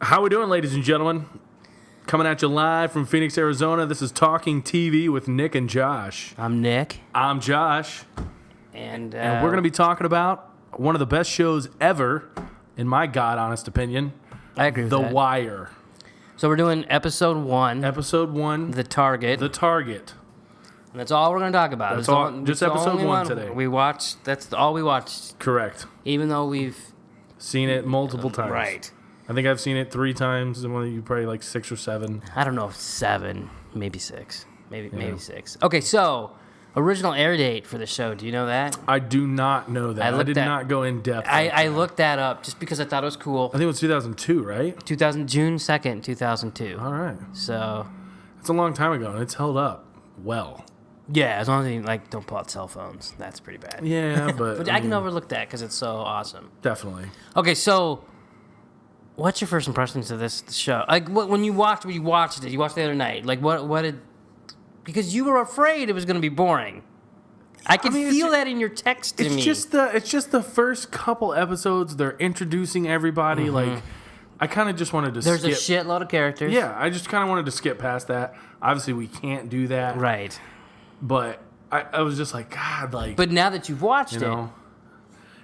How we doing, ladies and gentlemen? Coming at you live from Phoenix, Arizona. This is Talking TV with Nick and Josh. I'm Nick. I'm Josh. And we're going to be talking about one of the best shows ever, in my God-honest opinion. I agree with The that. Wire. So we're doing episode 1. Episode 1. The Target. The Target. And that's all we're going to talk about. That's all. Just episode 1 today. We watched. That's all we watched. Correct. Even though we've Seen it multiple times. Right. I think I've seen it 3 times, and one of you probably like 6 or 7. I don't know if 7, maybe 6, maybe 6. Okay, so original air date for the show. Do you know that? I do not know that. I did not go in depth. I looked that up just because I thought it was cool. I think it was 2002, right? June 2nd, 2002. All right. So It's a long time ago, and it's held up well. yeah, as long as you don't pull out cell phones, that's pretty bad. Yeah, but But I can overlook that because it's so awesome. definitely. Okay, so what's your first impressions of this show? Like, when you watched it, you watched the other night. Like, what did? Because you were afraid it was going to be boring. I can feel that in your text to me. It's just the first couple episodes. They're introducing everybody. Mm-hmm. Like, I kind of just wanted to. There's skip. a shitload of characters. Yeah, I just kind of wanted to skip past that. Obviously, we can't do that. Right. But I was just like, God, like. But now that you've watched it,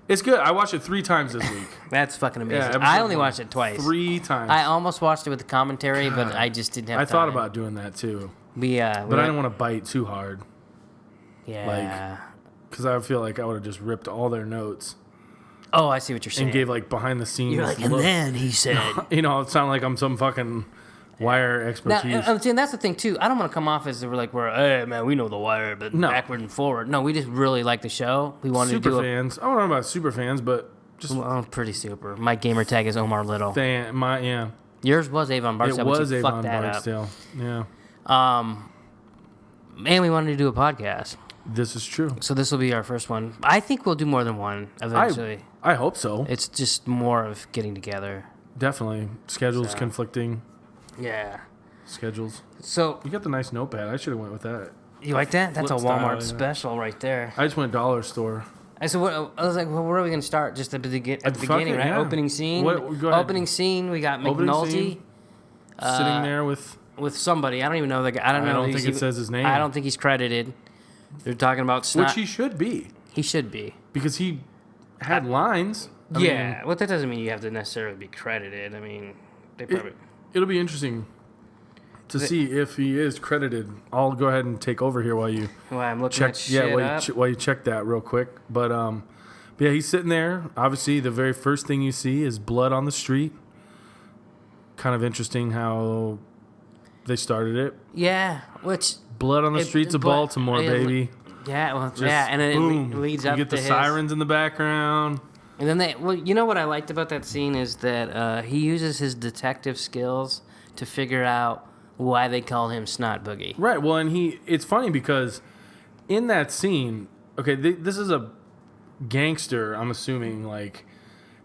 it's good. I watched it 3 times this week. that's fucking amazing. Yeah, I only watched it twice. 3 times. I almost watched it with the commentary, but I just didn't have time. I thought about doing that too. But I didn't want to bite too hard. Yeah. Because I feel like I would have just ripped all their notes. Oh, I see what you're saying. And gave like behind the scenes. You're like, and then he said. It sounded like I'm some fucking Wire expertise. Now, I'm saying that's the thing too. I don't want to come off as hey man, we know the Wire, but backward and forward. No, we just really like the show. We wanted super to do fans. I don't know about super fans, but just I'm pretty super. My gamer tag is Omar Little. yeah. Yours was Avon Barksdale. It was but you Avon fucked that Barksdale. Yeah. And we wanted to do a podcast. This is true. So this will be our first one. I think we'll do more than one eventually. I hope so. It's just more of getting together. Definitely. Schedules conflicting. Yeah. Schedules. So you got the nice notepad. I should have went with that. You like that? That's Flip a Walmart style, special right there. I just went dollar store. I was like, well, where are we going to start? Just at the beginning, right? Yeah. Opening scene. Go ahead. Opening scene. We got McNulty sitting there with somebody. I don't even know the guy. I don't think it says his name. I don't think he's credited. They're talking about snot. Which he should be. He should be. Because he had lines. I mean, well, that doesn't mean you have to necessarily be credited. I mean, they probably. It'll be interesting to see if he is credited. I'll go ahead and take over here while you I'm looking check. at shit While you check that real quick. But yeah, he's sitting there. Obviously, the very first thing you see is blood on the street. Kind of interesting how they started it. Yeah, which blood on the streets of Baltimore, baby. Yeah, well, Just and then boom. it leads up to you get the sirens in the background. And then you know what I liked about that scene is that he uses his detective skills to figure out why they call him Snot Boogie. Right. Well, and it's funny because in that scene, okay, this is a gangster. I'm assuming, like,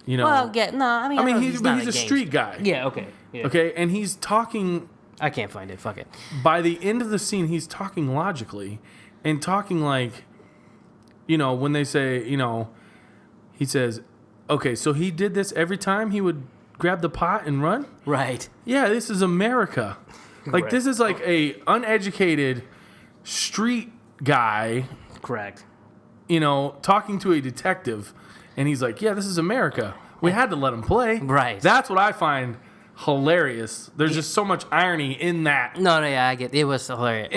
Well, I mean, he's a street guy. Yeah. Okay. Yeah. Okay, and he's talking. I can't find it. Fuck it. By the end of the scene, he's talking logically, and talking like, when they say, he says, okay, so he did this every time he would grab the pot and run? Right. Yeah, this is America. Like, Right. This is like a uneducated street guy. Correct. Talking to a detective, and he's like, yeah, this is America. We had to let him play. Right. That's what I find hilarious. There's just so much irony in that. No, yeah, I get it. It was hilarious.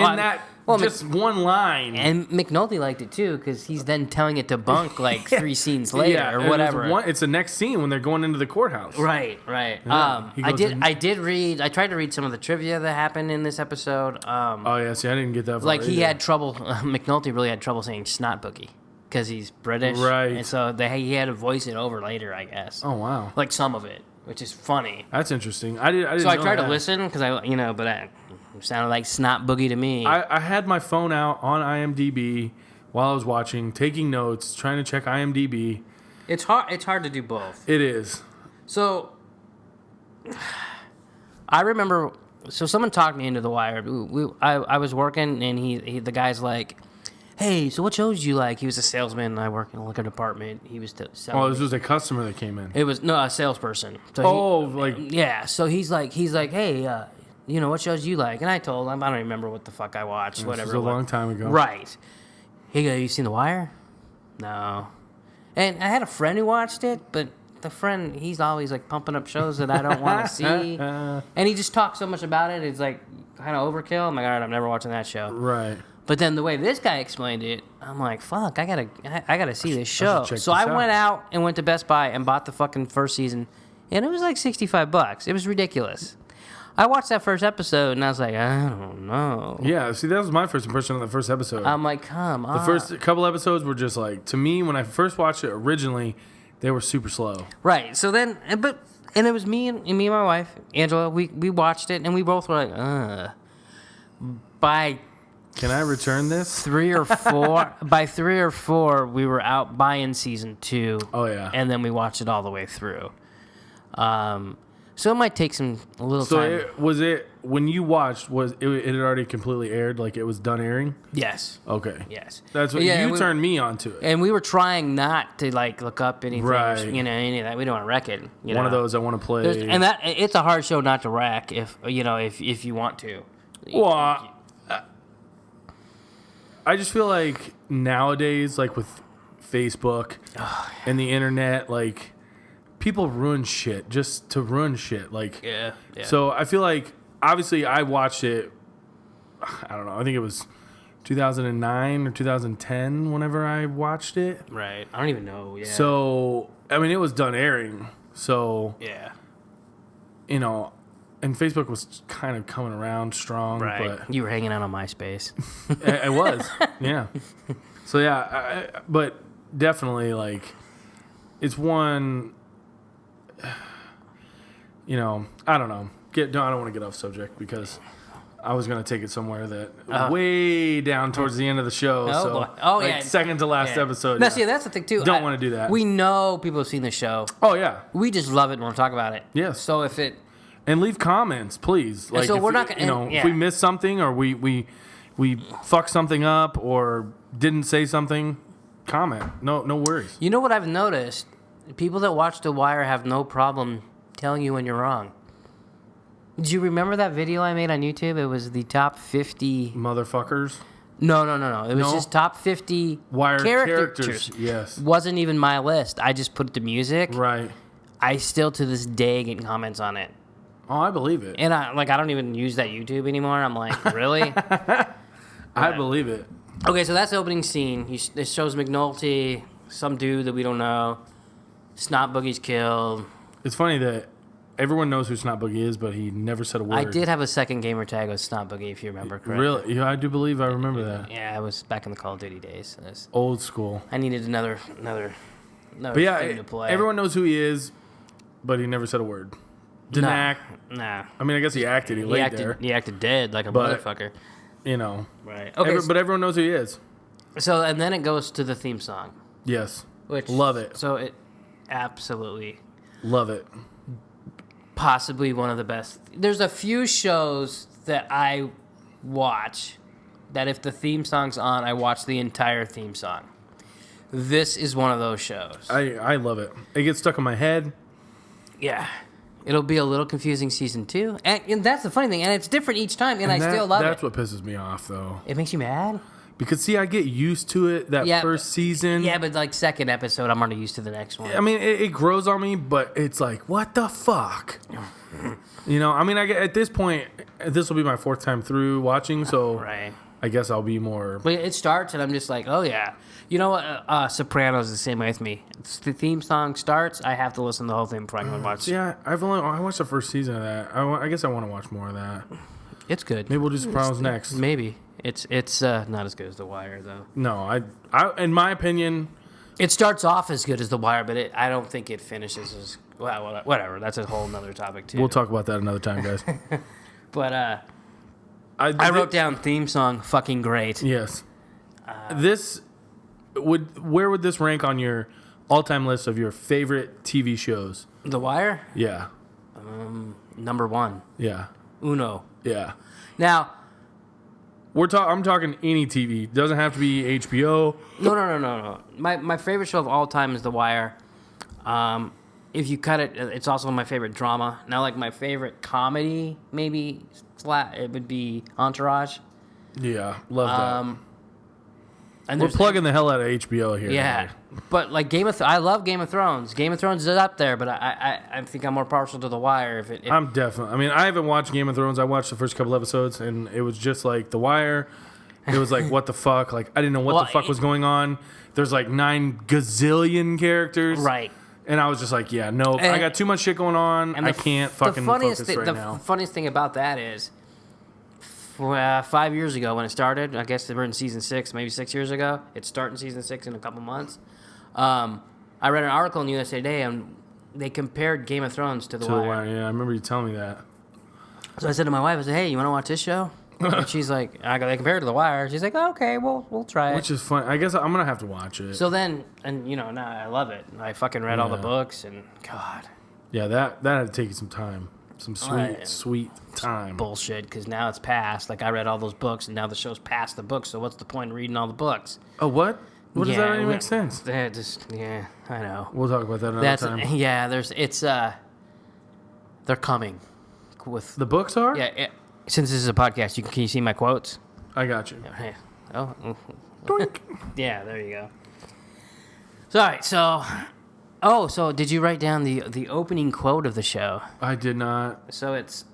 One line. And McNulty liked it too because he's then telling it to Bunk like 3 scenes later or whatever. It's the next scene when they're going into the courthouse. Right. Yeah. I tried to read some of the trivia that happened in this episode. Oh yeah, see, I didn't get that far. Like he had trouble. McNulty really had trouble saying Snot Boogie because he's British, right? And so he had to voice it over later, I guess. Oh wow! Like some of it, which is funny. That's interesting. I didn't. So I tried to listen because but it sounded like Snot Boogie to me. I had my phone out on IMDb while I was watching, taking notes, trying to check IMDb. It's hard. It's hard to do both. It is. So I remember. So someone talked me into The Wire. I was working and the guy's like, hey, so what shows do you like? He was a salesman, and I work in a liquor department. He was selling. Oh, this was a customer that came in. It was a salesperson. So yeah. So he's like, hey, what shows do you like? And I told him, I don't remember what the fuck I watched. Whatever. This was a long time ago. Right. He goes, you seen The Wire? No. And I had a friend who watched it, but the friend, he's always like pumping up shows that I don't want to see, and he just talks so much about it. It's like kind of overkill. I'm like, all right, I'm never watching that show. Right. But then the way this guy explained it, I'm like, fuck, I gotta see this show. So I out. went out and went to Best Buy and bought the fucking first season, and it was like $65. It was ridiculous. I watched that first episode and I was like, I don't know. Yeah, see, that was my first impression of the first episode. I'm like, come on. The first couple episodes were just like, to me, when I first watched it originally, they were super slow. Right. So then, and it was me and my wife, Angela. We watched it and we both were like, By Can I return this? 3 or 4, by 3 or 4, we were out buying season 2. Oh yeah. And then we watched it all the way through. So it might take a little time. So when you watched, it had already completely aired, like it was done airing? Yes. Okay. Yes. That's what you turned me onto it. And we were trying not to like look up anything, Right. Any of that. We don't want to wreck it. One of those I want to play. And that it's a hard show not to wreck if you want to. Well, I just feel like nowadays, like with Facebook and the internet, like people ruin shit just to ruin shit. Like, yeah. So I feel like, obviously, I watched it. I don't know. I think it was 2009 or 2010 whenever I watched it. Right. I don't even know. Yeah. So I mean, it was done airing. So yeah. And Facebook was kind of coming around strong. Right. But You were hanging out on MySpace. I was. Yeah. So yeah, but definitely like it's one. I don't know. I don't want to get off subject because I was going to take it somewhere that way down towards the end of the show. Oh, so boy. Oh, like yeah. second to last episode. No, see, that's the thing too. Don't want to do that. We know people have seen the show. Oh yeah. We just love it and want to talk about it. Yes. So if it. And leave comments, please. Like, so we're not gonna. If we missed something or we fucked something up or didn't say something, comment. No worries. You know what I've noticed? People that watch The Wire have no problem telling you when you're wrong. Do you remember that video I made on YouTube? It was the top 50... Motherfuckers. No. It was just top 50 Wire characters. Yes. Wasn't even my list. I just put the music. Right. I still, to this day, get comments on it. Oh, I believe it. And I don't even use that YouTube anymore. I'm like, really? I believe it. Okay, so that's the opening scene. It shows McNulty, some dude that we don't know. Snot Boogie's killed. It's funny that everyone knows who Snot Boogie is, but he never said a word. I did have a second gamer tag with Snot Boogie, if you remember correctly. Really? Yeah, I do believe I remember that. Yeah, it was back in the Call of Duty days. Old school. I needed another But yeah, thing to play. everyone knows who he is, but he never said a word. Didn't act. Nah. I mean, I guess he acted. He laid there. He acted dead like a But- motherfucker. Right. Okay, Okay. but everyone knows who he is. So and then it goes to the theme song, Yes. which Love it. So it absolutely Love it. possibly one of the best. There's a few shows that I watch that if the theme song's on, I watch the entire theme song. This is one of those shows. I love it. It gets stuck in my head. Yeah. It'll be a little confusing season 2. And that's the funny thing. And it's different each time, and I still love That's it. what pisses me off, though. It makes you mad? Because, see, I get used to it first season. Yeah, but like second episode, I'm already used to the next one. I mean, it grows on me, but it's like, what the fuck? I mean, at this point, this will be my 4th time through watching, so Right. I guess I'll be more... But it starts, and I'm just like, oh, yeah. You know what? Sopranos is the same way with me. The theme song starts, I have to listen to the whole thing before I can watch. Yeah, I watched the first season of that. I guess I want to watch more of that. It's good. Maybe we'll do Sopranos next. Maybe. It's not as good as The Wire, though. No, I in my opinion... It starts off as good as The Wire, but I don't think it finishes as... Well, whatever. That's a whole nother topic, too. We'll talk about that another time, guys. But I wrote down theme song, fucking great. Yes. Where would this rank on your all-time list of your favorite TV shows? The Wire? Yeah. Number 1. Yeah. Uno. Yeah. Now, I'm talking any TV. Doesn't have to be HBO. No. My favorite show of all time is The Wire. If you cut it, it's also my favorite drama. Now, like my favorite comedy, maybe it would be Entourage. Yeah, love that. And We're plugging the hell out of HBO here. Yeah, but like I love Game of Thrones. Game of Thrones is up there, but I think I'm more partial to The Wire. I'm definitely. I mean, I haven't watched Game of Thrones. I watched the first couple episodes, and it was just like The Wire. It was like, what the fuck? Like, I didn't know what the fuck was going on. There's like 9 gazillion characters. Right. And I was just like, yeah, no, I got too much shit going on. I can't fucking focus right now. The funniest thing about that is, 5 years ago when it started, I guess they were in season 6, maybe 6 years ago. It's starting season 6 in a couple months. I read an article in USA Today, and they compared Game of Thrones to The Wire. Yeah, I remember you telling me that. So I said to my wife, I said, hey, you want to watch this show? And she's like, they compared it to The Wire. She's like, oh, okay, we'll try it. Which is fun. I guess I'm going to have to watch it. So then, and now I love it. I fucking read all the books, and God. Yeah, that had to take you some time. Some sweet time. Bullshit, because now it's past. Like, I read all those books, and now the show's past the books, so what's the point in reading all the books? Oh, what? What does that even make sense? I know. We'll talk about that another time. Yeah, they're coming. With the books are? Yeah, since this is a podcast, can you see my quotes? I got you. Yeah. Oh. Yeah, there you go. So, all right, so did you write down the opening quote of the show? I did not. So it's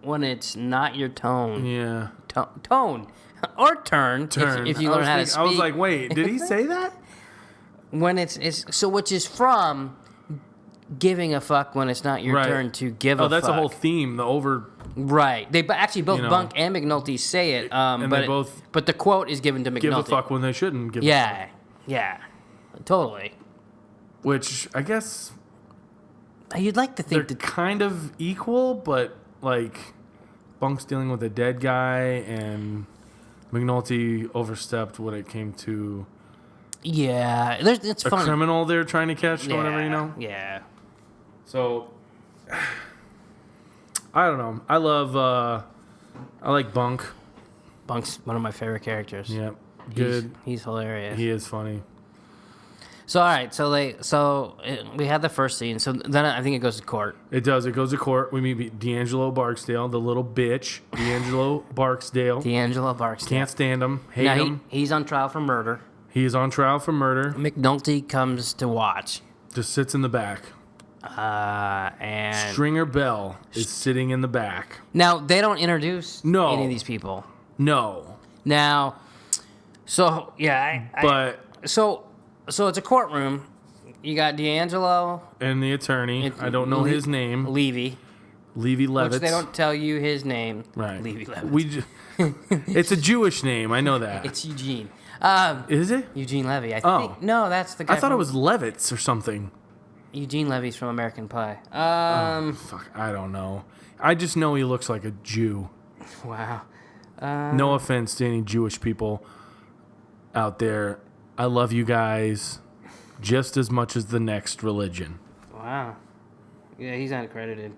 when it's not your tone. Yeah. Tone. Or turn. If you learn how to speak. I was like, wait, did he say that? When which is from giving a fuck when it's not your turn to give a fuck. Oh, that's a whole theme. Right. They actually both Bunk and McNulty say it. But the quote is given to McNulty. Give a fuck when they shouldn't give a fuck. Yeah. Totally. Which I guess you'd like to think they're kind of equal, but like Bunk's dealing with a dead guy and McNulty overstepped when it came to it's a funny. criminal they're trying to catch or whatever, Yeah. So I don't know. I like Bunk. Bunk's one of my favorite characters. Yeah. Good. He's hilarious. He is funny. So all right, we had the first scene. So then I think it goes to court. It does. It goes to court. We meet D'Angelo Barksdale, the little bitch. D'Angelo Barksdale. Can't stand him. Hate him. He's on trial for murder. He is on trial for murder. McNulty comes to watch. Just sits in the back. And Stringer Bell is sitting in the back. Now they don't introduce any of these people. No. Now, so So it's a courtroom. You got D'Angelo and the attorney. I don't know his name. Levy Levitz. Which they don't tell you his name. Right. Levy Levitz. It's a Jewish name. I know that. It's Eugene. Is it? Eugene Levy. I think. No, that's the guy. I thought it was Levitz or something. Eugene Levy's from American Pie. Fuck. I don't know. I just know he looks like a Jew. Wow. No offense to any Jewish people out there. I love you guys just as much as the next religion. Wow. Yeah, he's not credited.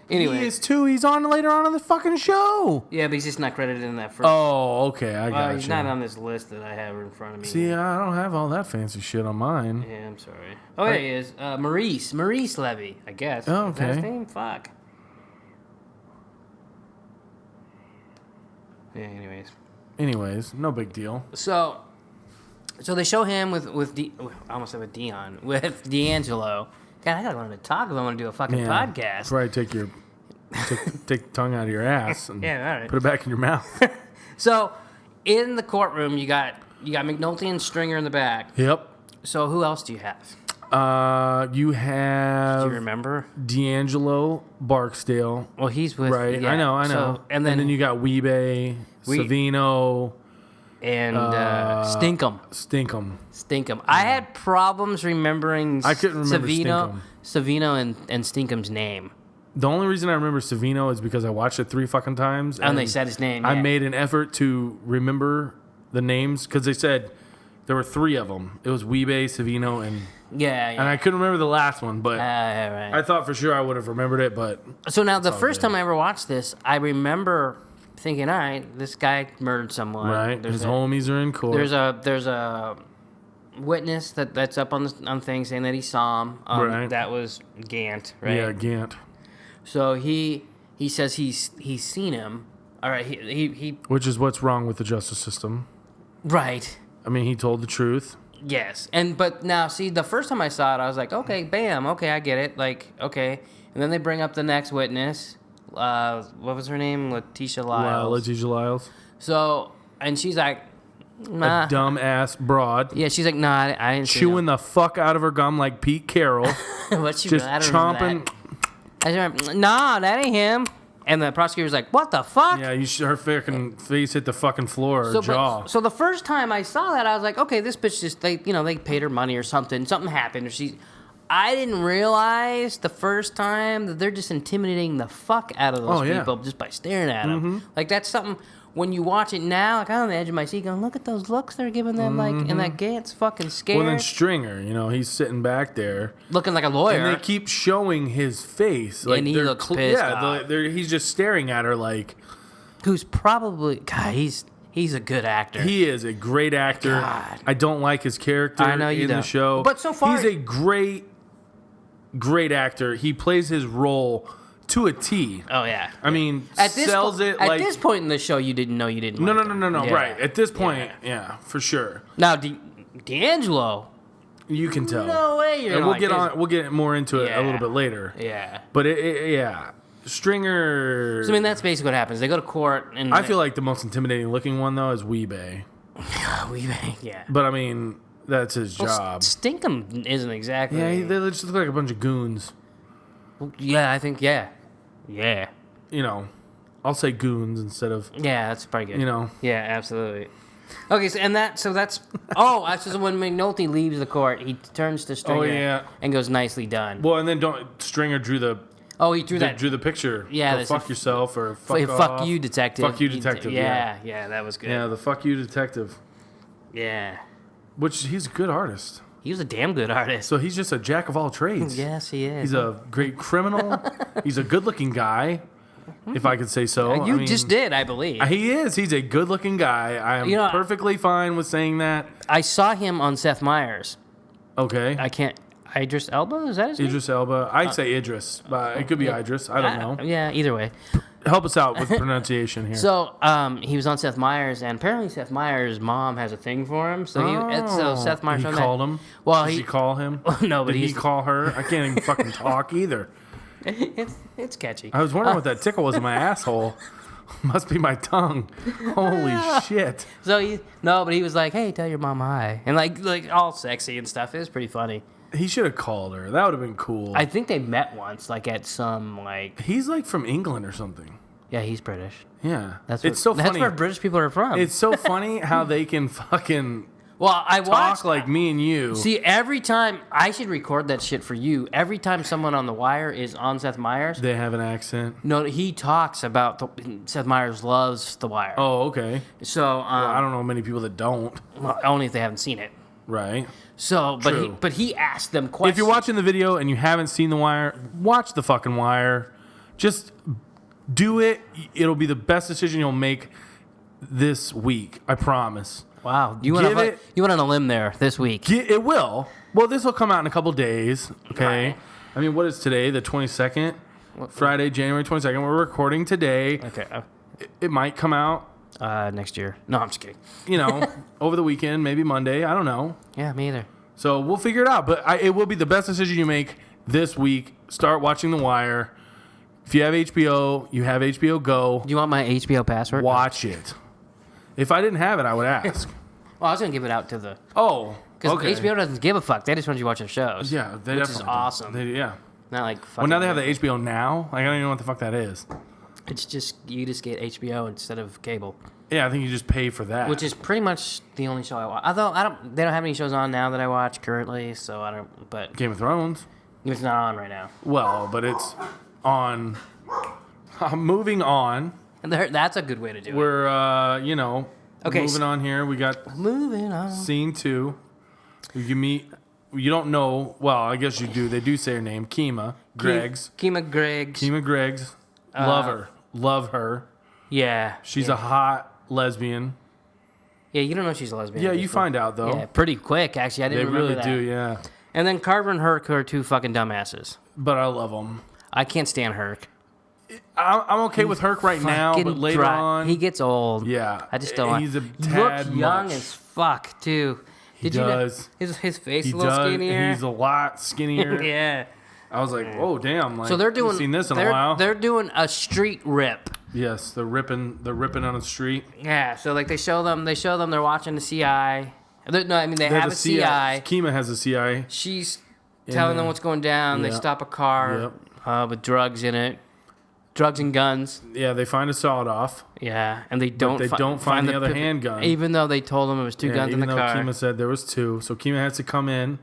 Anyway. He is too. He's on later on in the fucking show. Yeah, but he's just not credited in that first. Oh, okay. I got you. He's not on this list that I have in front of me. See, I don't have all that fancy shit on mine. Yeah, I'm sorry. Oh, yeah, he is. Maurice Levy, I guess. Oh, okay. Is that his name? Fuck. Yeah, anyways, no big deal. So they show him with I almost said with Dion, with D'Angelo. God, I gotta learn to talk if I want to do a fucking podcast. That's right. Take the tongue out of your ass and all right. Put it back in your mouth. So in the courtroom, you got McNulty and Stringer in the back. Yep. So who else do you have? You have. Do you remember D'Angelo Barksdale? Well, he's with. Right. Yeah. I know. So, and then you got Weebay, Savino. And Stinkum. I had problems remembering. I couldn't remember Savino and Stinkum's name. The only reason I remember Savino is because I watched it 3 fucking times. And they said his name. I made an effort to remember the names because they said there were 3 of them. It was Weebay, Savino, and and I couldn't remember the last one, but I thought for sure I would have remembered it. But so now the first time I ever watched this, I remember thinking, all right, this guy murdered someone. Right. His homies are in court. There's a witness that's up on things saying that he saw him. Right. That was Gant, right? Yeah, Gant. So he says he's seen him. All right, he Which is what's wrong with the justice system. right. I mean, he told the truth. Yes, but now see, the first time I saw it, I was like, okay, bam, okay, I get it, like, okay. And then they bring up the next witness. What was her name? Letitia Lyles. Letitia Lyles. So, and she's like, nah. A dumbass broad. Yeah, she's like, nah, I didn't see him. Chewing the fuck out of her gum like Pete Carroll. What she just I don't remember chomping. that. I remember, nah, that ain't him. And the prosecutor's like, what the fuck? Yeah, her fucking face hit the fucking floor, her jaw. So the first time I saw that, I was like, okay, this bitch just, they paid her money or something. Something happened. I didn't realize the first time that they're just intimidating the fuck out of those people just by staring at them. Like, that's something, when you watch it now, like, I'm on the edge of my seat going, look at those looks they're giving them, like, and that Gant's fucking scared. Well, then Stringer, he's sitting back there. Looking like a lawyer. And they keep showing his face. Like, and he looks pissed off. He's just staring at her like... Who's probably... God, he's a good actor. He is a great actor. God. I don't like his character in the show. But so far... He's a great actor. He plays his role to a T. Oh, yeah. I mean, At this point in the show, you didn't know you didn't No. like him. Yeah. Right. At this point, yeah, for sure. Now, D'Angelo... You can tell. No way you're and we'll get more into it a little bit later. Yeah. But Stringer... So, I mean, that's basically what happens. They go to court and... I feel like the most intimidating looking one, though, is Weebay. Yeah. But, I mean, that's his job. Stinkum isn't exactly... Yeah, they just look like a bunch of goons. Yeah, I think, yeah. I'll say goons instead of... Yeah, that's probably good. Yeah, absolutely. Okay, so that's... so when McNulty leaves the court, he turns to Stringer and goes, nicely done. Well, and then Stringer drew the... Oh, he drew that... Drew the picture. Yeah. Go fuck yourself or fuck off. Fuck you, detective. Fuck you, detective, yeah, that was good. Yeah, the fuck you, detective. Yeah. Which, he's a good artist. He was a damn good artist. So he's just a jack of all trades. Yes, he is. He's a great criminal. He's a good-looking guy, if I could say so. You just did, I believe. He is. He's a good-looking guy. I am perfectly fine with saying that. I saw him on Seth Meyers. Okay. Idris Elba? Is that his name? Idris Elba. I'd say Idris, but it could be Idris. I don't know. Yeah, either way. Help us out with pronunciation here. So he was on Seth Meyers, and apparently Seth Meyers' mom has a thing for him. So Seth Meyers... He called him? Well, Did she call him? No, but Did he call her? I can't even fucking talk either. It's catchy. I was wondering what that tickle was in my asshole. Must be my tongue. Holy shit. So he was like, hey, tell your mom hi. And like all sexy and stuff. It was pretty funny. He should have called her. That would have been cool. I think they met once, like at some like... He's like from England or something. Yeah, he's British. Yeah. It's so funny. That's where British people are from. It's so funny how they can fucking... Well, I watched... Talk like me and you. See, every time... I should record that shit for you. Every time someone on The Wire is on Seth Meyers... They have an accent? No, he talks about... Seth Meyers loves The Wire. Oh, okay. So... well, I don't know many people that don't. Well, only if they haven't seen it. Right. So, but he asked them questions. If you're watching the video and you haven't seen The Wire, watch the fucking Wire. Just do it. It'll be the best decision you'll make this week. I promise. Wow. You went on a limb there this week. It will. Well, this will come out in a couple days. Okay. Right. I mean, what is today? The 22nd? Friday, January 22nd. We're recording today. Okay. It might come out. Next year. No, I'm just kidding. Over the weekend, maybe Monday. I don't know. Yeah, me either. So we'll figure it out. But it will be the best decision you make this week. Start watching The Wire. If you have HBO, you have HBO Go. Do you want my HBO password? Watch it. If I didn't have it, I would ask. Well, I was going to give it out to the... Oh, okay. Because HBO doesn't give a fuck. They just want you to watch their shows. Yeah, they which is awesome. Yeah. Not like fucking... Well, now they have the HBO Now. Like, I don't even know what the fuck that is. It's just... You just get HBO instead of cable. Yeah, I think you just pay for that. Which is pretty much the only show I watch. Although, they don't have any shows on now that I watch currently, so I don't... But Game of Thrones. It's not on right now. Well, but it's on... moving on. That's a good way to do it. We're, moving on here. We got... Moving on. Scene 2. You meet... You don't know... Well, I guess you do. They do say her name. Kima Greggs. Kima Greggs. Kima Greggs. Love her. Love her. Yeah. She's a hot lesbian. Yeah, you don't know she's a lesbian. Yeah, you find out, though. Yeah, pretty quick, actually. I didn't remember really that. do, yeah. And then Carver and Herc are two fucking dumbasses. But I love them. I can't stand Herc. I'm okay with Herc right now, but later on... He gets old. Yeah. I just don't like... He's a He tad looks young much. as fuck, too. He does. You know, his face a little skinnier? He's a lot skinnier. Yeah. I was like, oh, damn. Like, So they're doing... I haven't seen this in a while. They're doing a street rip. Yes, they're ripping on the street. Yeah, so like they show them they're watching the CI. No, I mean they have a CI. Kima has a CI. She's telling them what's going down. They stop a car with drugs in it. Drugs and guns. Yeah, they find a sawed-off. Yeah, and they don't find the other handgun. Even though they told them it was two guns in the car. Even though Kima said there was two. So Kima has to come in.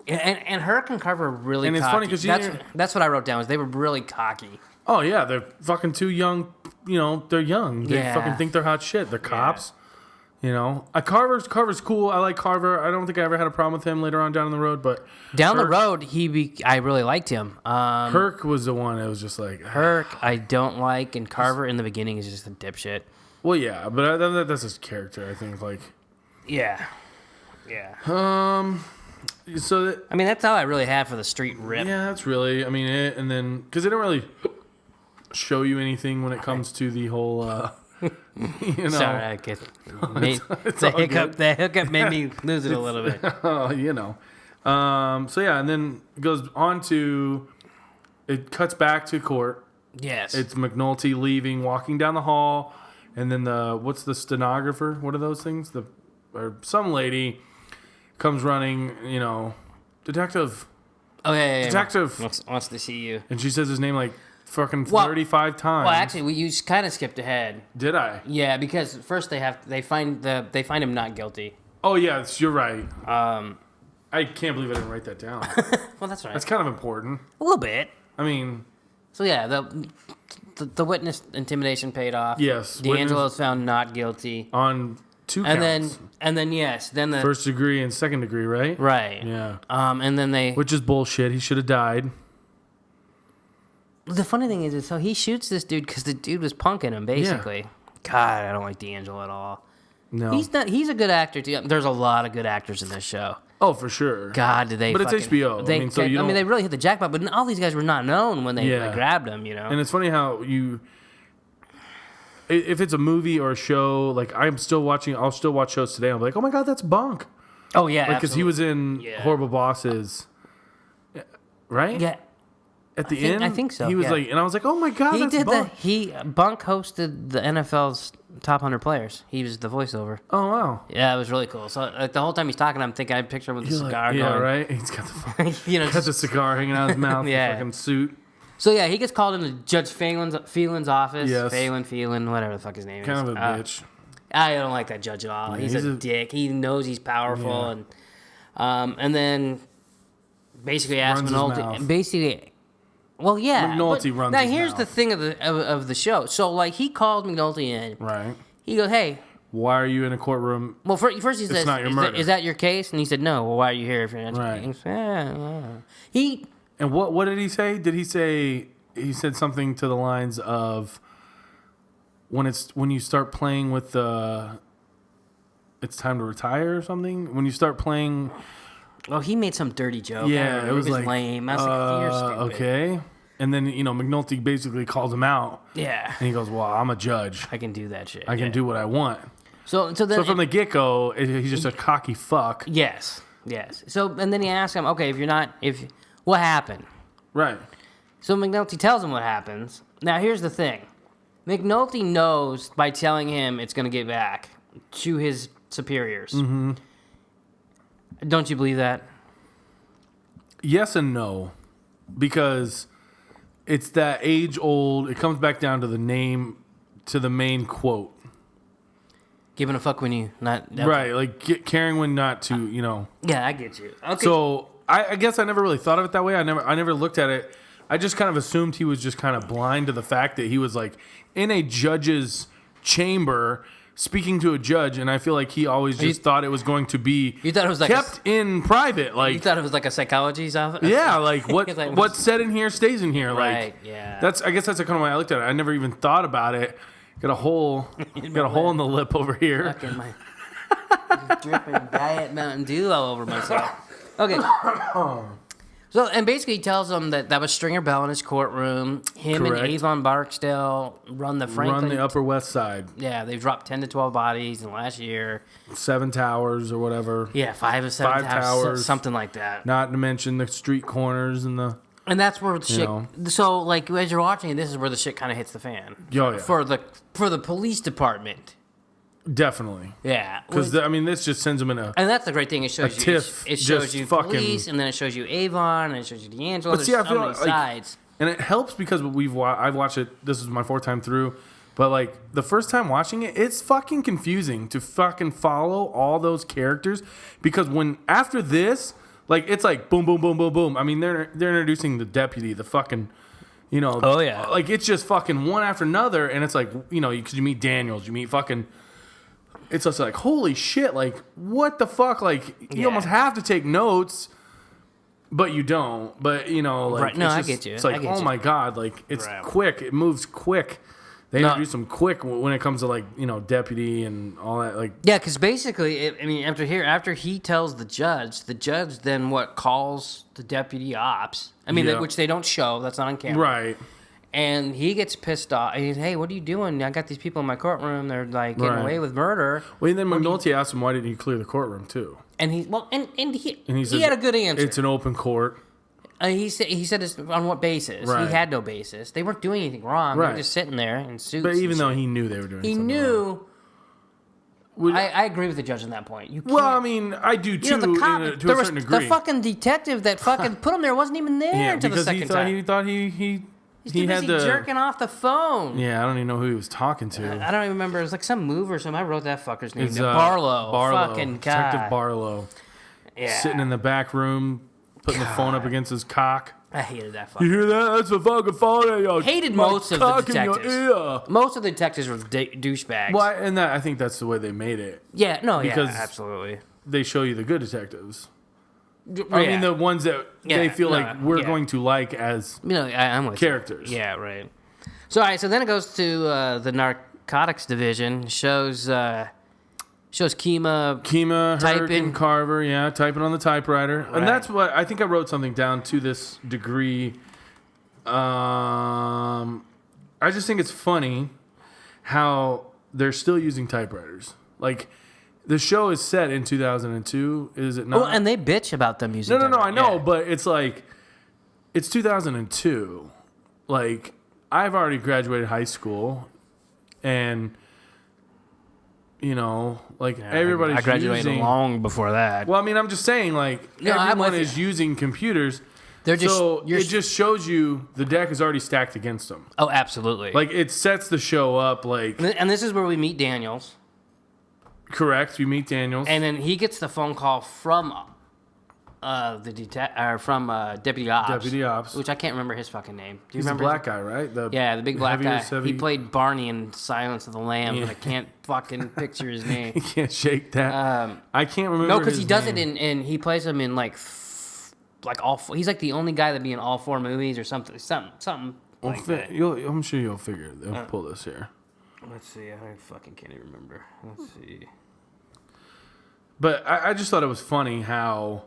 And Herc and Carver are really and cocky. It's funny because that's what I wrote down, was they were really cocky. Oh, yeah, they're fucking too young. You know, they're young. They fucking think they're hot shit. They're cops. You know, Carver's cool. I like Carver. I don't think I ever had a problem with him later on down the road, but down the road, I really liked him. Herc was the one that was just like Herc. I don't like, and Carver in the beginning is just a dipshit. Well, yeah, but that's his character. I think yeah. So I mean, that's all I really had for the street rip. Yeah, that's really. I mean, and then because they don't really show you anything when it comes to the whole. You know. Sorry, I get the hiccup made me lose it a little bit. You know. So yeah, and then it goes on to. It cuts back to court. Yes. It's McNulty leaving, walking down the hall, and then what's the stenographer? What are those things? Or some lady comes running. You know, detective. Oh yeah. Detective wants to see you, and she says his name like. Fucking 35 times. Well, actually, you kind of skipped ahead. Did I? Yeah, because first they find him not guilty. Oh yes, you're right. I can't believe I didn't write that down. Well, that's right. That's kind of important. A little bit. I mean. So yeah, the witness intimidation paid off. Yes. D'Angelo's found not guilty on 2 counts. And then the first degree and second degree, right? Right. Yeah. And then which is bullshit. He should have died. The funny thing is so he shoots this dude because the dude was punking him, basically. Yeah. God, I don't like D'Angelo at all. No. He's a good actor, too. There's a lot of good actors in this show. Oh, for sure. God, did they But it's HBO. They really hit the jackpot, but all these guys were not known when they grabbed him, you know? And it's funny how if it's a movie or a show, like I'll still watch shows today. I'll be like, oh my God, that's Bunk. Oh, yeah, because he was in Horrible Bosses. Right? Yeah. At the end, I think so. He was like, and I was like, "Oh my God, that's Bunk." Bunk hosted the NFL's top 100 players. He was the voiceover. Oh wow, yeah, it was really cool. So like the whole time he's talking, I'm thinking I picture him with the cigar. Yeah, going. Right. He's got got the cigar hanging out of his mouth. The fucking suit. So yeah, he gets called into Judge Phelan's office. Yes. Phelan, whatever the fuck his name is. Kind of a bitch. I don't like that judge at all. Yeah, he's a dick. He knows he's powerful, and then basically asks McNulty. Well, yeah. McNulty runs. Now his here's mouth. the thing of the show. So like he called McNulty in. Right. He goes, "Hey, why are you in a courtroom?" Well, first he says, not your murder. Is that your case?" And he said, "No." Well, why are you here if you're not? Right. He. And what did he say? Did he say he said something to the lines of when you start playing with it's time to retire or something? When you start playing. Oh, he made some dirty joke. Yeah, it was like lame. I was like, "You're stupid." Okay. And then McNulty basically calls him out. Yeah. And he goes, "Well, I'm a judge. I can do that shit. I can do what I want." So from the get go, he's just a cocky fuck. Yes. So and then he asks him, "Okay, what happened?" Right. So McNulty tells him what happens. Now here's the thing: McNulty knows by telling him it's going to get back to his superiors. Mm-hmm. Don't you believe that? Yes and no, because it's that age old. It comes back down to the main quote. Giving a fuck when you not right, like caring when not to. Yeah, I get you. Okay. So I guess I never really thought of it that way. I never looked at it. I just kind of assumed he was just kind of blind to the fact that he was like in a judge's chamber. Speaking to a judge, and I feel like he always just thought it was going to be kept in private. Like you thought it was like a psychology's office. Yeah, like what's said in here stays in here. Right. Like yeah. I guess that's the kind of way I looked at it. I never even thought about it Got a hole in the lip over here. Fucking my dripping Diet Mountain Dew all over myself. Okay. So, and basically he tells them that was Stringer Bell in his courtroom. Him Correct. and Avon Barksdale run the Franklin. Run the Upper West Side. Yeah, they've dropped 10 to 12 bodies in the last year. 7 towers or whatever. Yeah, 5 or 7 towers. Something like that. Not to mention the street corners and the... And that's where the shit... So, like, as you're watching it, this is where the shit kind of hits the fan. Oh, yeah. For the police department. Definitely. Yeah. Because, this just sends them in a... And that's the great thing. It shows you... tiff, It shows just you fucking- police, and then it shows you Avon, and it shows you D'Angelo. But see, I There's so feel many like- sides. And it helps because I've watched it. This is my 4th time through. But, like, the first time watching it, it's fucking confusing to fucking follow all those characters. Because after this... Like, it's like boom, boom, boom, boom, boom. I mean, they're introducing the deputy, the fucking, Oh, yeah. Like, it's just fucking one after another. And it's like, because you meet Daniels, you meet fucking... It's just like, holy shit, like, what the fuck? Like, you almost have to take notes, but you don't. But, like... Right. No, it's I just, get you. It's like, oh my God, like, it's quick. It moves quick. They introduce them quick when it comes to, like, deputy and all that. Like, Yeah, because basically, after he tells the judge then calls the deputy ops. Which they don't show. That's not on camera. right. And he gets pissed off. And he's, hey, what are you doing? I got these people in my courtroom. They're, like, getting away with murder. Well, and then McNulty asked him, why didn't you clear the courtroom, too? And he says, he had a good answer. It's an open court. He said it's on what basis? Right. He had no basis. They weren't doing anything wrong. They were just sitting there in suits. But even though he knew they were doing something knew. wrong. I agree with the judge on that point. You can't, I do too, the cop, to a certain degree. The fucking detective that fucking put him there wasn't even there until the second time. He thought he He's too busy jerking off the phone. Yeah, I don't even know who he was talking to. I don't even remember. It was like some move or something. I wrote that fucker's name. It's Barlow. Barlow. Fucking Detective God. Barlow. Yeah. Sitting in the back room, putting the phone up against his cock. I hated that You fucker. hear that? That's a fucking phone in your Hated my most of the cock in your detectives. ear. Most of the detectives were douchebags. Well, and I think that's the way they made it. Yeah, no, Because absolutely. They show you the good detectives. I mean, the ones that they feel like we're going to like as I'm with characters. You. Yeah, right. So, all right, so then it goes to the narcotics division. Shows Kima typing, Carver, typing on the typewriter, and that's what I think. I wrote something down to this degree. I just think it's funny how they're still using typewriters. Like, the show is set in 2002, is it not? Oh, and they bitch about them using. No, I know, but it's like it's 2002. Like, I've already graduated high school, and everybody's I graduated using, long before that. Well, I mean, I'm just saying, like, everyone is using computers. They're just, it just shows you the deck is already stacked against them. Oh, absolutely. Like, it sets the show up, like... And this is where we meet Daniels. Correct. We meet Daniels. And then he gets the phone call from Deputy Ops. Deputy Ops. Which I can't remember his fucking name. Do you He's remember the black guy, right? The big black guy. He played Barney in Silence of the Lambs, and I can't fucking picture his name. He can't shake that. I can't remember. No, because he does it in he plays him in like all. He's like the only guy that be in all 4 movies or something. Like that. I'm sure you'll figure it. They'll pull this here. Let's see. I fucking can't even remember. Let's see. But I just thought it was funny how,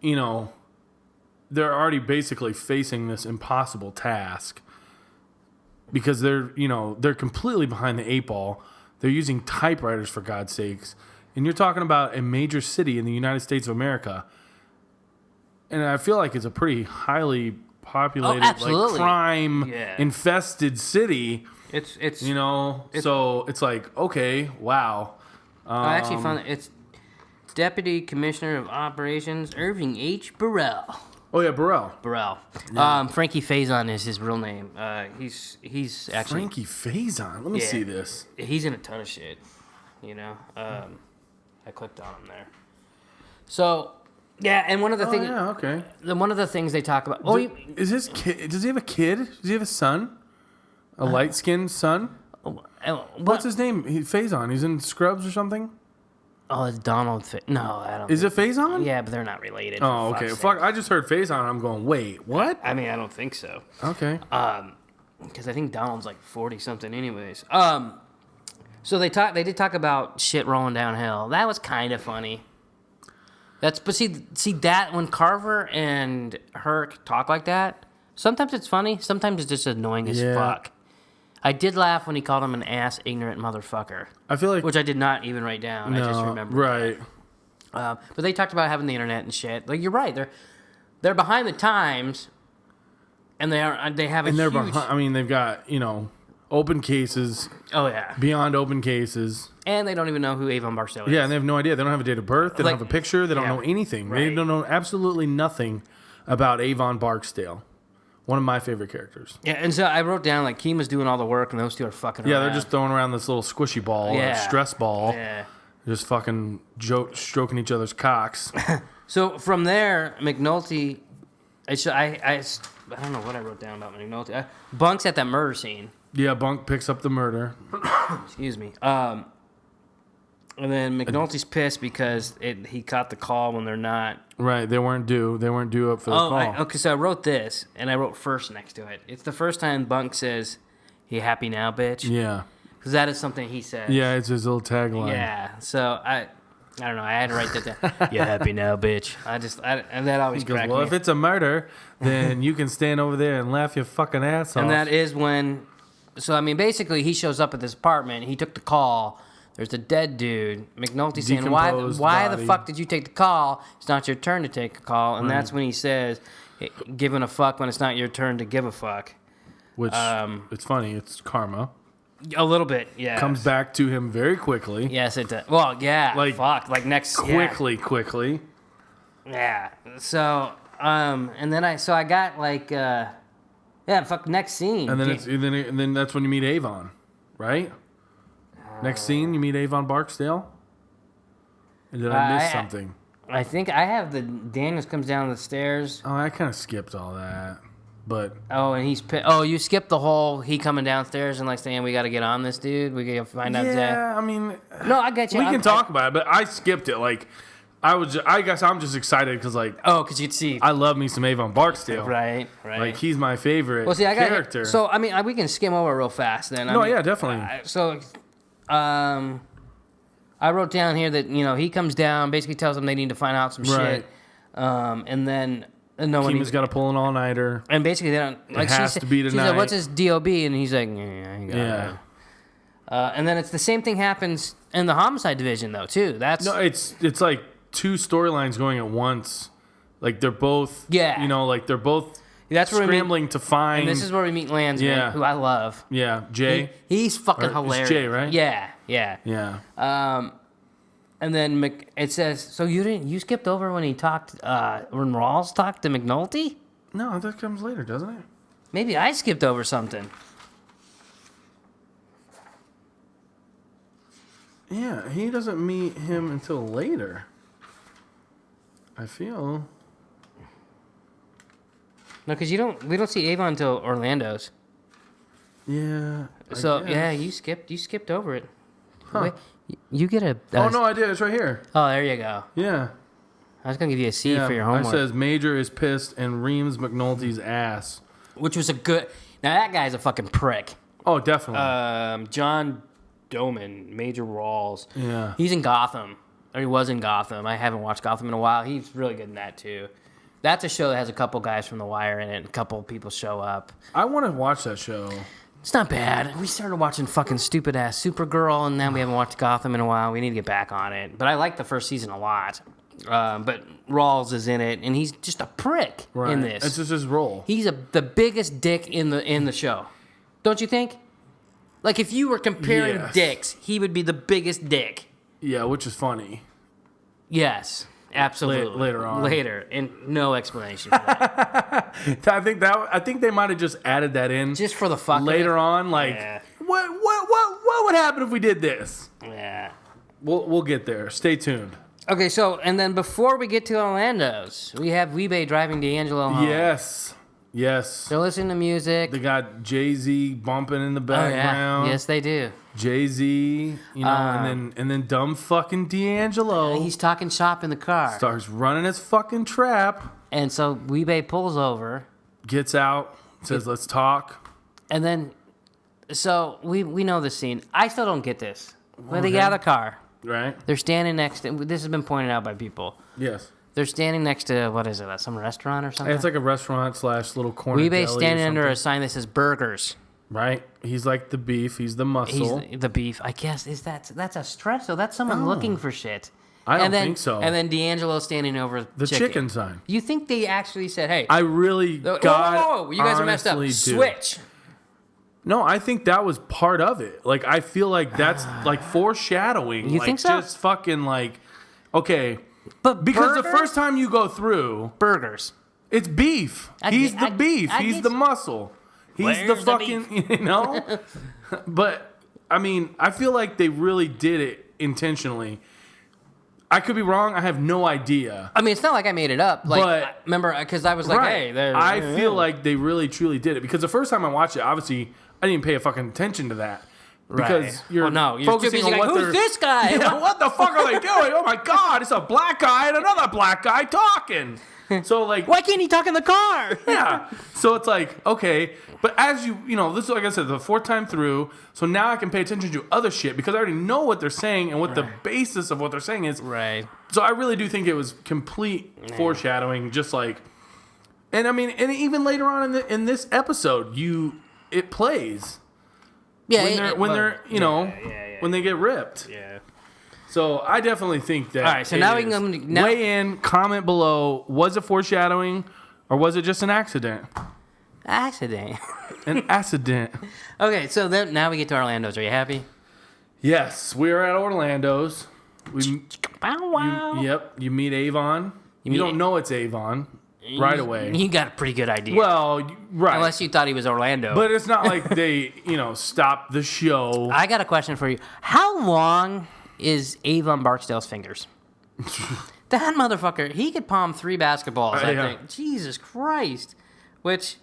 they're already basically facing this impossible task because they're completely behind the 8 ball. They're using typewriters, for God's sakes. And you're talking about a major city in the United States of America. And I feel like it's a pretty highly populated, like, crime-infested city. It's so it's like, okay, wow. I actually found it. It's Deputy Commissioner of Operations Irving H. Burrell. Oh yeah, Burrell. Yeah. Frankie Faison is his real name. He's actually Frankie Faison. Let me see this. He's in a ton of shit. I clicked on him there. So yeah, and one of the things. Yeah, okay. One of the things they talk about. Is his kid? Does he have a kid? Does he have a son? A light-skinned son? What's his name? Faison. He's in Scrubs or something? Oh, it's Donald. No, I don't. Is it Faison? Yeah, but they're not related. Oh, okay. Fuck. I just heard Faison. I'm going, wait, what? I mean, I don't think so. Okay. because I think Donald's like 40 something, anyways. So they did talk about shit rolling downhill. That was kind of funny. But see that when Carver and Herc talk like that, sometimes it's funny, sometimes it's just annoying as fuck. I did laugh when he called him an ass ignorant motherfucker. I feel like, which I did not even write down. No, I just remember. Right. But they talked about having the internet and shit. Like, you're right. They're behind the times, and they have a and they're huge... behind. I mean, they've got open cases. Oh yeah. Beyond open cases. And they don't even know who Avon Barstow is. Yeah, and they have no idea. They don't have a date of birth. They don't have a picture. They don't know anything. Right. They don't know absolutely nothing about Avon Barksdale. One of my favorite characters. Yeah, and so I wrote down, like, Kima's doing all the work, and those two are fucking around. Yeah, they're just throwing around this little squishy ball, or stress ball. Yeah. Just fucking stroking each other's cocks. So from there, McNulty... I don't know what I wrote down about McNulty. Bunk's at that murder scene. Yeah, Bunk picks up the murder. Excuse me. And then McNulty's pissed because he caught the call when they're not. Right, they weren't due. They weren't due up for the call. Okay, so I wrote this, and I wrote first next to it. It's the first time Bunk says, "You happy now, bitch?" Yeah. Because that is something he says. Yeah, it's his little tagline. Yeah, so I don't know. I had to write that down. You happy now, bitch? And that always cracked me. Well, if it's a murder, then you can stand over there and laugh your fucking ass off. And that is when... So, I mean, basically, he shows up at this apartment. He took the call. There's a dead dude. McNulty saying, why the fuck did you take the call? It's not your turn to take a call. And that's when he says, giving a fuck when it's not your turn to give a fuck. Which, it's funny. It's karma. A little bit, yeah. Comes back to him very quickly. Yes, it does. Well, yeah, fuck. Like next... Quickly. Yeah. So, and then I got like... fuck, next scene. And then that's when you meet Avon, right? Next scene, you meet Avon Barksdale? Or did I miss something? I think I have Daniels comes down the stairs. Oh, I kind of skipped all that. But... Oh, and you skipped the whole he coming downstairs and like saying, we got to get on this, dude. We got to find out. Yeah, I mean... No, I got you. We can talk about it, but I skipped it. Like, I guess I'm just excited because, like... Oh, because you'd see... I love me some Avon Barksdale. Right. Like, he's my favorite character. So, I mean, we can skim over real fast then. Yeah, definitely. I wrote down here that, he comes down, basically tells them they need to find out some shit. And then... Kima's got to pull an all-nighter. And basically they don't... Like, it has to be tonight. She's like, what's his DOB? And he's like, I ain't got it. And then it's the same thing happens in the homicide division, though, too. It's like two storylines going at once. Like, they're both... Yeah. They're both scrambling to find... And this is where we meet Landsman, who I love. Yeah, Jay. He's fucking hilarious. It's Jay, right? Yeah. And then it says, so you skipped over when he talked, when Rawls talked to McNulty? No, that comes later, doesn't it? Maybe I skipped over something. Yeah, he doesn't meet him until later. I feel. No, because we don't see Avon until Orlando's. Yeah. So you skipped over it. Huh. Wait, you get a... oh, no, I did. It's right here. Oh, there you go. Yeah. I was going to give you a C for your homework. It says Major is pissed and reams McNulty's ass. Which was a good... Now, that guy's a fucking prick. Oh, definitely. John Doman, Major Rawls. Yeah. He's in Gotham. Or he was in Gotham. I haven't watched Gotham in a while. He's really good in that, too. That's a show that has a couple guys from The Wire in it, and a couple people show up. I want to watch that show. It's not bad. We started watching fucking stupid-ass Supergirl, and then we haven't watched Gotham in a while. We need to get back on it. But I like the first season a lot. But Rawls is in it, and he's just a prick in this. It's just his role. He's the biggest dick in the show. Don't you think? Like, if you were comparing dicks, he would be the biggest dick. Yeah, which is funny. Yes, absolutely. Later on. Later, and no explanation for that. I think they might have just added that in just for the fuck later on. Like, what would happen if we did this? Yeah, we'll get there. Stay tuned. Okay, so and then before we get to Orlando's, we have Weebay driving D'Angelo home. Yes. They're listening to music. They got Jay-Z bumping in the background. Oh, yeah. Yes, they do. Jay-Z, and then dumb fucking D'Angelo. He's talking shop in the car. Starts running his fucking trap. And so Weebay pulls over. Gets out, says, let's talk. And then, so we know this scene. I still don't get this. When they get out of the car, Right. they're standing next to, this has been pointed out by people. Yes. They're standing next to, what is it, some restaurant or something? It's like a restaurant / little corner deli Weebay or standing under a something. sign that says burgers. Right. He's like the beef. He's the muscle. He's the beef. I guess that's a stretch. So that's someone looking for shit. I don't think so. And then D'Angelo standing over the chicken sign. You think they actually said, "Hey, I really whoa, got you guys are messed up. honestly do. Switch." No, I think that was part of it. Like, I feel like that's like foreshadowing. You like, think so? Just fucking like, okay. But Because the burgers? first time you go through, burgers. it's beef. He's the beef. I He's get the you. muscle. He's Where's the the fucking, you know? But, I mean, I feel like they really did it intentionally. I could be wrong. I have no idea. I mean, it's not like I made it up. Like, But- remember, because I was like, "Hey, there." I feel like they really, truly did it. Because the first time I watched it, obviously, I didn't pay a fucking attention to that. Because Right. you're Well, no, you're focusing too busy on like, what "Who's they're- this guy?" Yeah, what the fuck are they doing? Oh my God, it's a black guy and another black guy talking. So, like, Why can't he talk in the car? yeah. So it's like, okay. But as you know, this is, like I said, the fourth time through. So now I can pay attention to other shit because I already know what they're saying and what the basis of what they're saying is. Right. So I really do think it was complete foreshadowing, just like, and I mean, and even later on in this episode, it plays Yeah. when they're when they get ripped. Yeah. So I definitely think that. All right, so it now we is. can now, Weigh in, comment below. Was it foreshadowing, or was it just an accident? accident. An accident. Okay, so then now we get to Orlando's. Are you happy? Yes, we are at Orlando's. Bow wow. Yep, you meet Avon. You meet don't know it's Avon right away. You got a pretty good idea. Well, right. Unless you thought he was Orlando. But it's not like they, stopped the show. I got a question for you. How long is Avon Barksdale's fingers? That motherfucker, he could palm 3 basketballs, I Yeah. think. Jesus Christ. Which,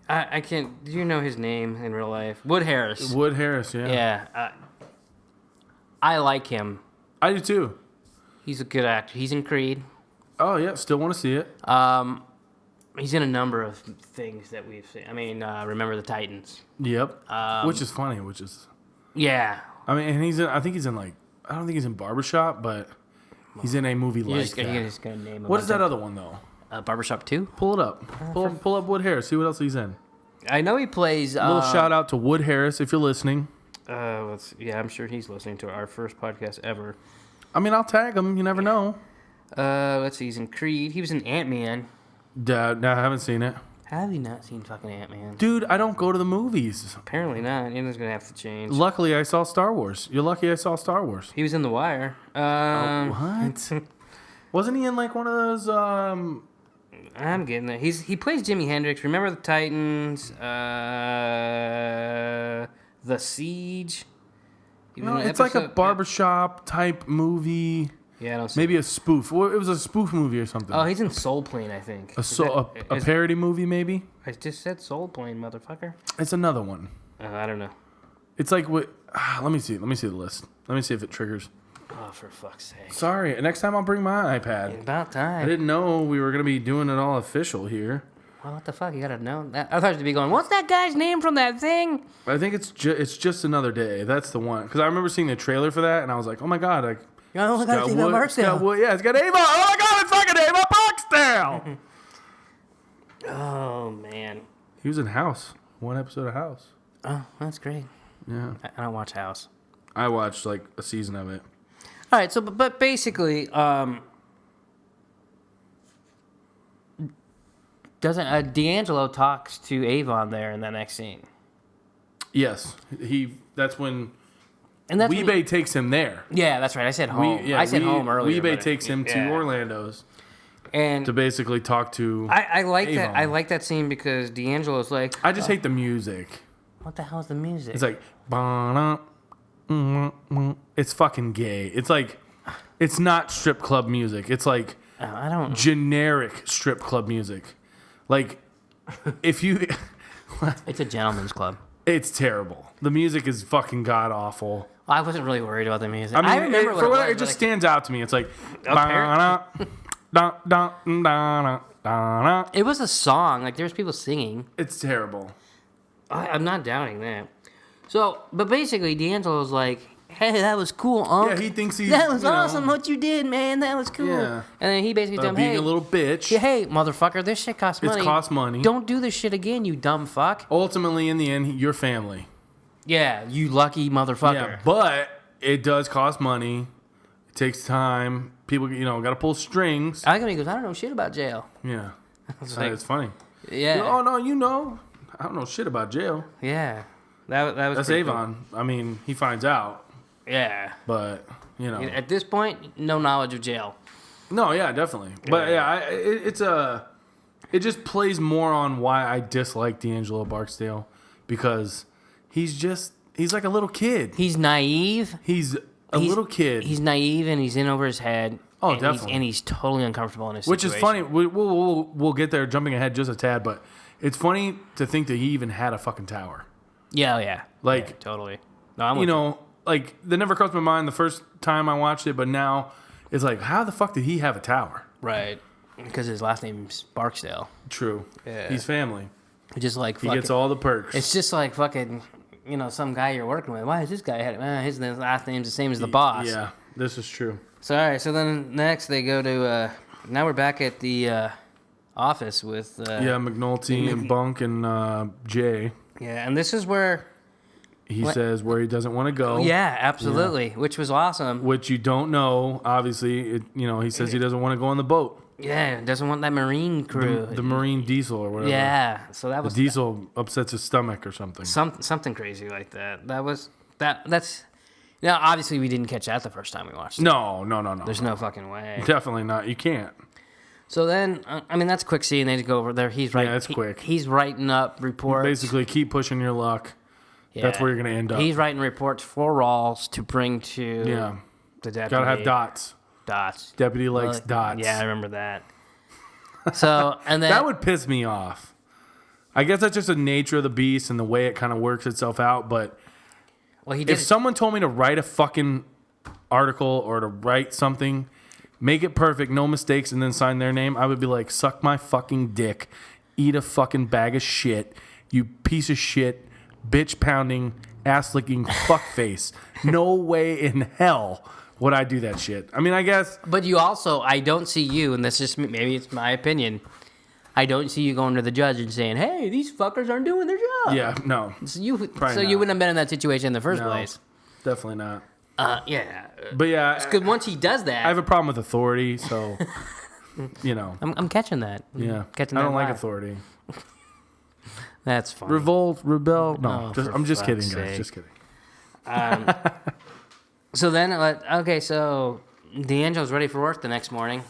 I can't, do you know his name in real life? Wood Harris. Wood Harris, yeah. Yeah. I like him. I do too. He's a good actor. He's in Creed. Oh, yeah, still want to see it. He's in a number of things that we've seen. I mean, Remember the Titans. Yep. Which is funny, Yeah. I mean, and I think he's in I don't think he's in Barbershop, but he's in a movie You're like just that. gonna name him. What is that other one, though? Barbershop 2? Pull it up. Pull up Wood Harris. See what else he's in. I know he plays. A little shout out to Wood Harris if you're listening. I'm sure he's listening to our first podcast ever. I mean, I'll tag him. You never know. Let's see. He's in Creed. He was in Ant-Man. No, I haven't seen it. Have you not seen fucking Ant-Man? Dude, I don't go to the movies. Apparently not. Ant-Man's gonna have to change. Luckily, I saw Star Wars. You're lucky I saw Star Wars. He was in The Wire. What? Wasn't he in one of those? I'm getting there. He plays Jimi Hendrix. Remember the Titans? The Siege. He was No, in an it's like a episode- barbershop type movie. Yeah, I don't see. Maybe a spoof. Well, it was a spoof movie or something. Oh, he's in Soul Plane, I think. a parody movie, maybe. I just said Soul Plane, motherfucker. It's another one. I don't know. It's like what? Let me see. Let me see the list. Let me see if it triggers. Oh, for fuck's sake! Sorry. Next time I'll bring my iPad. About I time. didn't know we were gonna be doing it all official here. Well, what the fuck? You gotta know that. I thought you'd be going. What's that guy's name from that thing? I think it's just another day. That's the one. Because I remember seeing the trailer for that, and I was like, oh my god, Oh, I gotta see Wood- Barksdale. yeah, it's got Ava. Oh my god, it's fucking Ava Barksdale. Oh man. He was in House. One episode of House. Oh, that's great. Yeah. I don't watch House. I watched a season of it. All right, so but basically, doesn't D'Angelo talks to Avon there in that next scene, Yes, that's when and that's when- Weebay takes him there. yeah, that's right. I said home. I said home earlier. Weebay but takes him yeah. to Orlando's and to basically talk to. I like that. Avon. I like that scene because D'Angelo's like, I just hate the music. what the hell's the music? It's like, it's fucking gay. It's like, it's not strip club music. It's like I don't. generic strip club music. Like, if you, It's a gentleman's club. it's terrible. The music is fucking god awful. I wasn't really worried about the music. I mean, remember what it was. it just stands out to me. It's like, It was a song. Like there was people singing. it's terrible. I'm not doubting that. So, but basically, D'Angelo's like, hey, that was cool, Unc. Yeah, he thinks he's... That was awesome what you did, man. That was cool. Yeah. And then he basically tells him, hey... being a little bitch. Yeah, hey, motherfucker, this shit costs money. It costs money. Don't do this shit again, you dumb fuck. Ultimately, in the end, your family. Yeah, you lucky motherfucker. Yeah, but it does cost money. It takes time. People, got to pull strings. I goes, I don't know shit about jail. Yeah. It's It's funny. Yeah. Oh, no, I don't know shit about jail. Yeah. That was That's Avon. Cool. I mean, he finds out. Yeah. But, At this point, no knowledge of jail. No, yeah, definitely. But, it just plays more on why I dislike D'Angelo Barksdale. Because he's like a little kid. He's naive. He's a little kid. He's naive and he's in over his head. Oh, definitely. And he's totally uncomfortable in his situation. Which is funny. We'll get there, jumping ahead just a tad, but it's funny to think that he even had a fucking tower. Yeah. Like, totally. No, I'm like, that never crossed my mind the first time I watched it, but now it's like, how the fuck did he have a tower? Right. Because his last name's Barksdale. True. Yeah. He's family. Just like he gets all the perks. It's just like fucking, some guy you're working with. Why is this guy his last name's the same as the boss? Yeah, this is true. So, all right. So then next they go to, now we're back at the office with... McNulty and Bunk and Jay. Yeah, and this is where... He says where he doesn't want to go. Yeah, absolutely, which was awesome. Which you don't know, obviously. He says he doesn't want to go on the boat. Yeah, doesn't want that Marine crew. The Marine diesel or whatever. Yeah, so that was... The diesel upsets his stomach or something. Something crazy like that. That's... Now, obviously, we didn't catch that the first time we watched it. No. There's no fucking way. Definitely not. You can't. So then, that's a quick scene. They go over there. He's writing... Yeah, it's quick. He's writing up reports. Basically, keep pushing your luck. Yeah. That's where you're going to end up. He's writing reports for Rawls to bring to the deputy. Gotta have dots. Deputy likes dots. Yeah, I remember that. So, and then... That would piss me off. I guess that's just the nature of the beast and the way it kind of works itself out, but... Well, he did. If someone told me to write a fucking article or to write something, make it perfect, no mistakes, and then sign their name, I would be like, suck my fucking dick, eat a fucking bag of shit, you piece of shit, bitch pounding, ass licking fuckface. No way in hell would I do that shit. I mean, I guess. But you also, I don't see you, and this is maybe it's my opinion. I don't see you going to the judge and saying, "Hey, these fuckers aren't doing their job." Yeah, no. So you wouldn't have been in that situation in the first place. Definitely not. Yeah. But yeah, because once he does that, I have a problem with authority. So, I'm catching that. Yeah, catching I that don't like vibe. authority. That's fine. Revolt, rebel. No, Oh, I'm just kidding, fuck's guys. sake. Just kidding. So then, so D'Angelo's ready for work the next morning.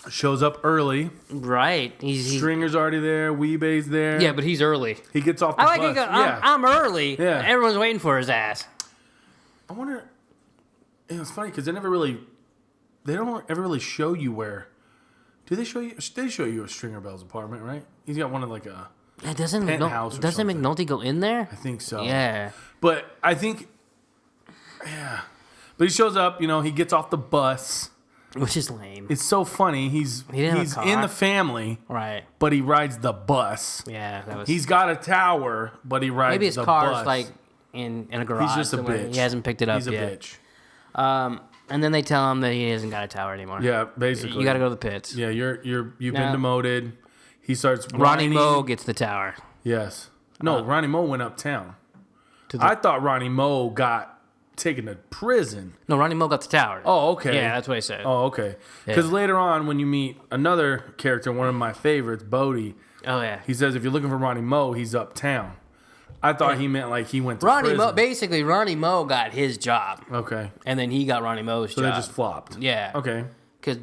Shows up early. Right. He's Stringer's already there. Weebay's there. Yeah, but he's early. He gets off the I like bus. it. I'm early. Yeah. Everyone's waiting for his ass. I wonder. It's funny because they don't ever really show you where. Do they show you? They show you a Stringer Bell's apartment, right? He's got one of like a. Yeah, doesn't penthouse or doesn't something. McNulty go in there? I think so. Yeah. But I think. Yeah. But he shows up. He gets off the bus. Which is lame. It's so funny. He's didn't have a car. in the family, Right. but he rides the bus. Yeah, that was. He's got a tower, but he rides maybe his the car's bus. like in a garage. He's just a somewhere. bitch. He hasn't picked it up He's a yet. bitch. And then they tell him that he hasn't got a tower anymore. Yeah, basically. You got to go to the pits. Yeah, you've been Now- demoted. He starts. Ronnie whining. Moe gets the tower. Yes. No, Ronnie Moe went uptown. To I thought Ronnie Moe got taken to prison. No, Ronnie Moe got the tower. Oh, okay. Yeah, that's what I said. Oh, okay. Because later on, when you meet another character, one of my favorites, Bodie, Oh, yeah. he says if you're looking for Ronnie Moe, he's uptown. I thought he meant like he went to Ronnie prison. Moe, basically, Ronnie Moe got his job. Okay. And then he got Ronnie Moe's So job. they just flopped. Yeah. Okay. Because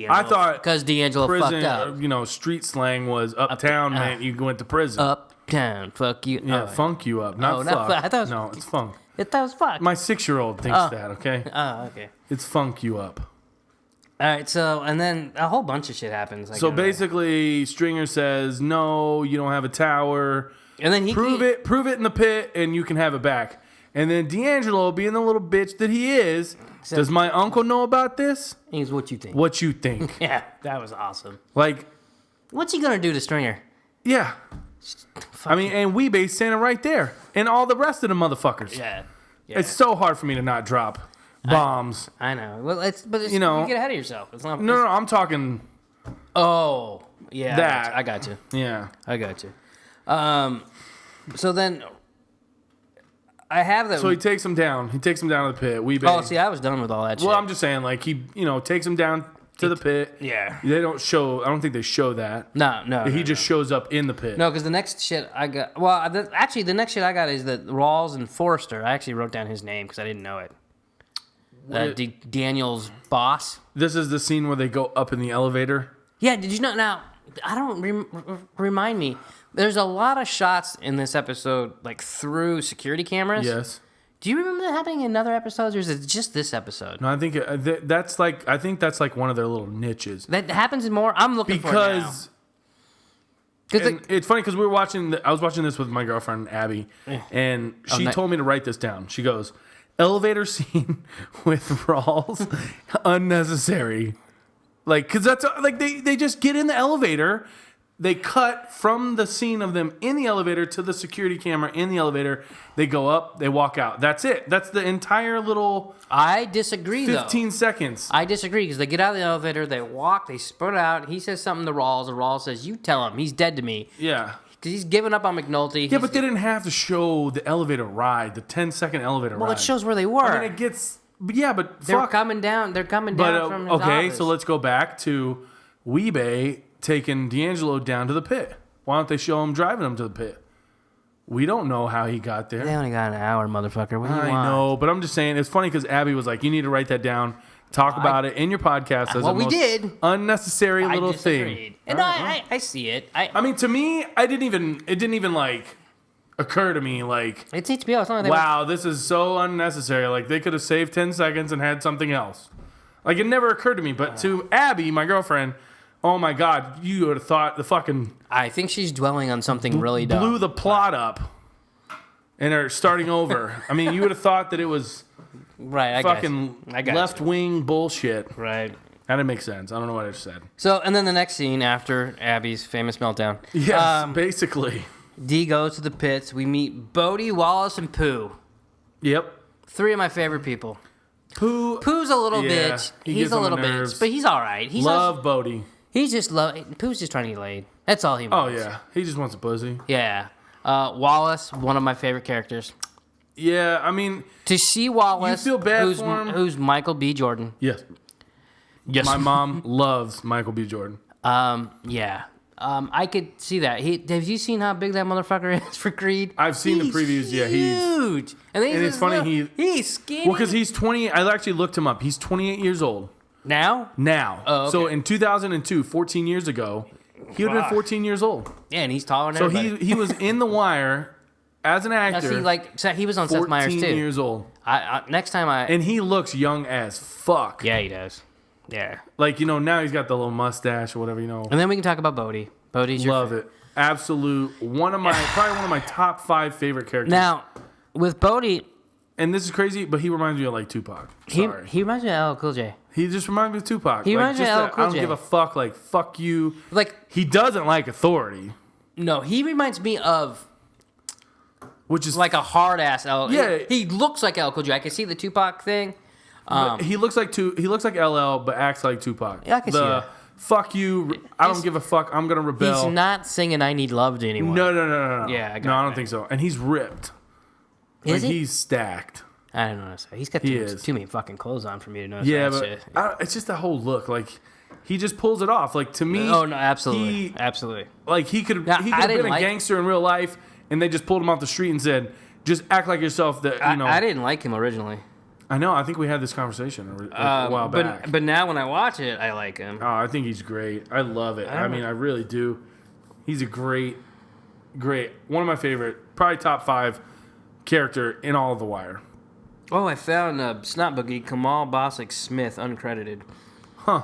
I thought because D'Angelo prison, fucked up. Street slang was uptown meant you went to prison. Uptown, fuck you. Yeah, Oh, funk you up, not Oh, fuck. not fuck. I thought it was- No, it's funk. that was fuck. My 6-year-old thinks that, okay? Oh, okay. It's funk you up. All right, so, and then a whole bunch of shit happens. So basically, Stringer says, no, you don't have a tower. and then Prove it in the pit, and you can have it back. And then D'Angelo, being the little bitch that he is, does my uncle know about this? He's what you think. What you think? Yeah, that was awesome. Like, What's he gonna do to Stringer? yeah. I mean, and Weebay standing right there, and all the rest of the motherfuckers. Yeah. It's so hard for me to not drop bombs. I know. Well, it's you get ahead of yourself. It's not. No, I'm talking. Oh, yeah. That. I got you. Yeah. I got you. So then, I have that. So he takes him down. He takes him down to the pit. Weebay. Oh, see, I was done with all that shit. Well, I'm just saying, like, he, takes him down to the pit. Yeah. They don't show, I don't think they show that. No. He just shows up in the pit. No, because the next shit I got... Well, actually, the next shit I got is that Rawls and Forrester. I actually wrote down his name because I didn't know it. Daniel's boss. This is the scene where they go up in the elevator. Yeah, did you know? Now, I don't... remind me. There's a lot of shots in this episode, like, through security cameras. Yes. Do you remember that happening in other episodes, or is it just this episode? No, I think that's like one of their little niches. That happens in more? I'm looking for it now. Because it's funny because I was watching this with my girlfriend Abby, and she told me to write this down. She goes, "Elevator scene with Rawls, unnecessary." Like, because that's like they just get in the elevator. They cut from the scene of them in the elevator to the security camera in the elevator. They go up, they walk out. That's it. That's the entire little... I disagree, 15 seconds. I disagree, because they get out of the elevator, they walk, they spurt out. He says something to Rawls, and Rawls says, "You tell him. He's dead to me." Yeah. Because he's given up on McNulty. Yeah, but they didn't have to show the elevator ride, the 10-second elevator ride. Well, it shows where they were. I mean, it gets... Yeah, but They're coming down. They're coming down from his okay, office. so let's go back to Weebay taking D'Angelo down to the pit. Why don't they show him driving him to the pit? We don't know how he got there. They only got an hour, motherfucker. What do you want? I know, but I'm just saying, it's funny because Abby was like, "You need to write that down. Talk about it in your podcast as we did. Unnecessary little I disagreed. thing." And I see it. I mean, to me, it didn't even like occur to me like, it's HBO. It's not like wow, this is so unnecessary. Like, they could have saved 10 seconds and had something else. Like, it never occurred to me. But to Abby, my girlfriend, oh my God, you would have thought the fucking... I think she's dwelling on something really dumb. Blew the plot up and are starting over. I mean, you would have thought that it was right, fucking left-wing bullshit. Right. That didn't make sense. I don't know what I just said. So, and then the next scene after Abby's famous meltdown. Yes, basically. D goes to the pits. We meet Bodie, Wallace, and Pooh. Yep. 3 of my favorite people. Pooh's a little bitch. He's a little bitch, but he's all right. Love Bodie. He's just Pooh's just trying to get laid. That's all he wants. Oh yeah, he just wants a pussy. Yeah. Wallace, one of my favorite characters. Yeah, I mean, to see Wallace, you feel bad for him. Who's Michael B. Jordan. Yes. My mom loves Michael B. Jordan. Yeah. I could see that. Have you seen how big that motherfucker is for Creed? I've seen the previews. Yeah, he's huge. And it's funny. He's skinny. Well, because he's 20. I actually looked him up. He's 28 years old now. Oh, okay. So in 2002, 14 years ago, he would have been 14 years old. Yeah, and he's taller than everybody. He was in The Wire as an actor. So he was on Seth Meyers too. 14 years old. Next time and he looks young as fuck. Yeah, he does. Yeah. Like, now he's got the little mustache or whatever, And then we can talk about Bodie. Bodie's Love it. Absolute. probably one of my top 5 favorite characters. Now, with Bodie... And this is crazy, but he reminds me of, like, Tupac. Sorry. He reminds me of LL Cool J. He just reminds me of Tupac. He reminds me of LL Cool J. I don't give a fuck, like, fuck you. Like... He doesn't like authority. No, he reminds me of... Which is... Like a hard-ass LL... Yeah. He looks like LL Cool J. I can see the Tupac thing. He looks like LL, but acts like Tupac. Yeah, I can see that. Fuck you. I don't give a fuck. I'm going to rebel. He's not singing I Need Love to anyone. No. Yeah, I don't think so. And he's ripped. Is he? He's stacked. I don't notice that. He's got too many fucking clothes on for me to notice that shit. It's just that whole look. Like, he just pulls it off. Like, to me... Oh, no, absolutely. Absolutely. Like, he could have been a gangster in real life, and they just pulled him off the street and said, just act like yourself. I didn't like him originally. I know. I think we had this conversone a while back. But now when I watch it, I like him. Oh, I think he's great. I love it. I mean, I really do. He's a great, one of my favorite, probably top 5 character in all of The Wire. Oh, I found Snot Boogie, Kamal Bostic Smith, uncredited. Huh.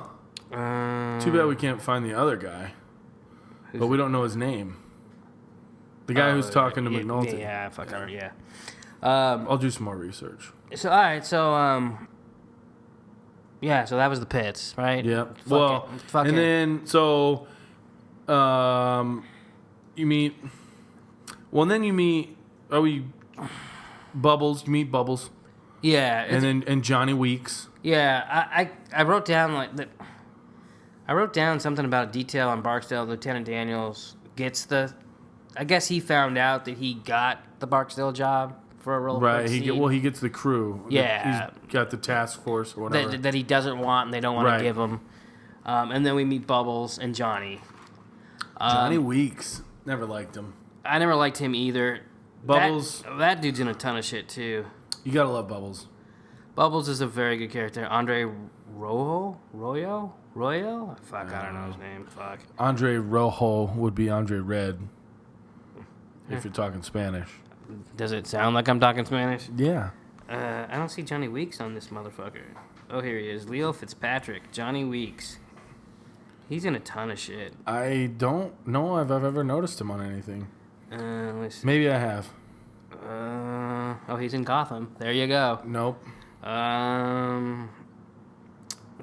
Too bad we can't find the other guy. But we don't know his name. The guy who's talking to McNulty. Yeah, yeah. I'll do some more research. So, all right, so that was the pits, right? Yeah. And then, so, you meet Well, and then you meet Bubbles. You meet Bubbles. Yeah. And Johnny Weeks. Yeah, I wrote down I wrote down something about a detail on Barksdale. Lieutenant Daniels gets I guess he found out that he got the Barksdale job for a role. Right. He gets the crew. Yeah. He's got the task force or whatever. That he doesn't want and they don't want to give him. And then we meet Bubbles and Johnny. Johnny Weeks. Never liked him. I never liked him either. Bubbles. That dude's in a ton of shit too. You gotta love Bubbles. Bubbles is a very good character. Andre Royo? Fuck, I don't know his name. Fuck. Andre Rojo would be Andre Red. If you're talking Spanish. Does it sound like I'm talking Spanish? Yeah. I don't see Johnny Weeks on this motherfucker. Oh, here he is. Leo Fitzpatrick. Johnny Weeks. He's in a ton of shit. I don't know if I've ever noticed him on anything. Let's see. Maybe I have. He's in Gotham. There you go. Nope.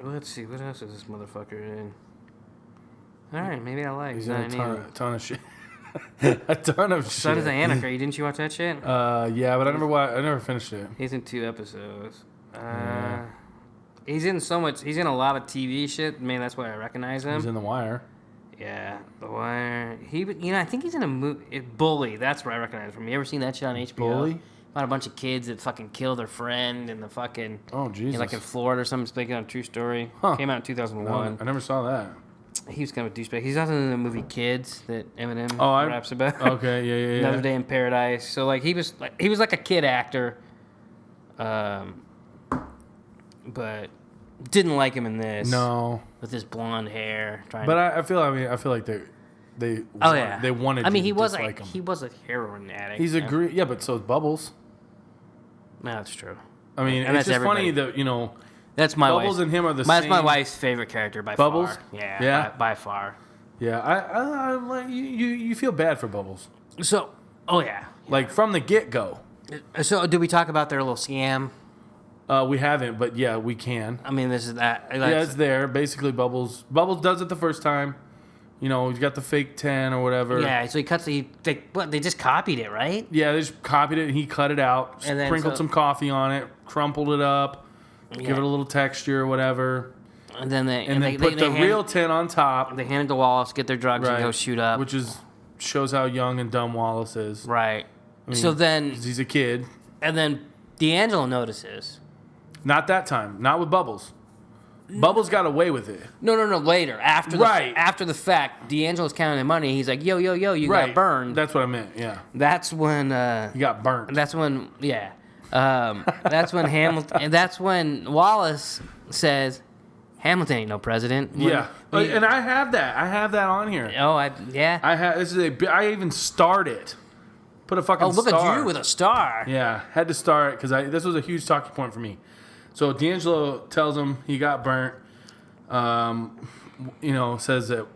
Let's see. What else is this motherfucker in? All right, maybe I like. He's in a ton of shit. A ton of shit. Son of the Anarchy. Didn't you watch that shit? Yeah, but I never finished it. He's in 2 episodes. He's in so much. He's in a lot of TV shit. Man, that's why I recognize him. He's in The Wire. Yeah, The Wire. I think he's in a movie. Bully. That's where I recognize him from. You ever seen that shit on HBO? Bully? About a bunch of kids that fucking kill their friend in the fucking. Oh Jesus! Like in Florida or something. It's based on a true story. Huh. Came out in 2001. No, I never saw that. He was kind of a douchebag. He's also in the movie Kids that Eminem raps about. Okay, yeah. Another Day in Paradise. So like he was like a kid actor, but didn't like him in this. No, with his blonde hair. I feel like they wanted. I mean, he was a heroin addict. He's a yeah, but so is Bubbles. No, that's true. I mean, and it's just funny that that's my Bubbles and him are the same. That's my wife's favorite character by Bubbles? far. Yeah. By far. Yeah, I you feel bad for Bubbles. So, yeah. Like from the get-go. So, did we talk about their little scam? We haven't, but yeah, we can. I mean, this is that. Yeah, it's there. Basically, Bubbles does it the first time. He's got the fake 10 or whatever. Yeah, so he cuts they just copied it, right? Yeah, they just copied it and he cut it out, and sprinkled some coffee on it, crumpled it up, give it a little texture or whatever. And then they put the real 10 on top. They hand it to Wallace, get their drugs, and go shoot up. Which shows how young and dumb Wallace is. Right. I mean, so then... He's a kid. And then D'Angelo notices. Not that time. Not with Bubbles. Bubbles got away with it. No. Later. After the fact, D'Angelo's counting the money. He's like, yo, you got burned. That's what I meant, yeah. That's when... he got burnt. That's when... Yeah. That's when Hamilton... And that's when Wallace says... Hamilton ain't no president. Yeah, and I have that. I have that on here. Oh, yeah. I have. I even starred it. Put a fucking. Oh, look star. at you with a star. Yeah, had to star it because this was a huge talking point for me. So D'Angelo tells him he got burnt. Says that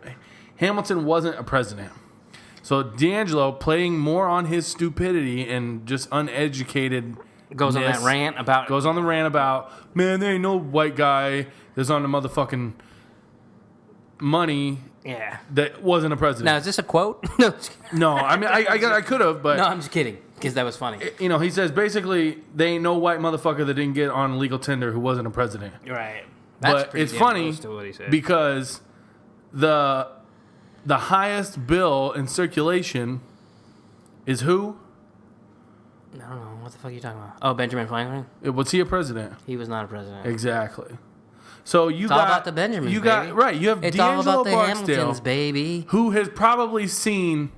Hamilton wasn't a president. So D'Angelo, playing more on his stupidity and just uneducated, goes on the rant about, man, there ain't no white guy that's on the motherfucking money. Yeah. That wasn't a president. Now, is this a quote? No, I mean, I could have, but... No, I'm just kidding, because that was funny. He says, basically, there ain't no white motherfucker that didn't get on legal tender who wasn't a president. Right. But it's funny because the highest bill in circulation is who? I don't know. What the fuck are you talking about? Oh, Benjamin Franklin? Was he a president? He was not a president. Exactly. So it's all about the Benjamins, you baby. You have it's D'Angelo all about the Barksdale, Hamiltons, baby. Who has probably seen...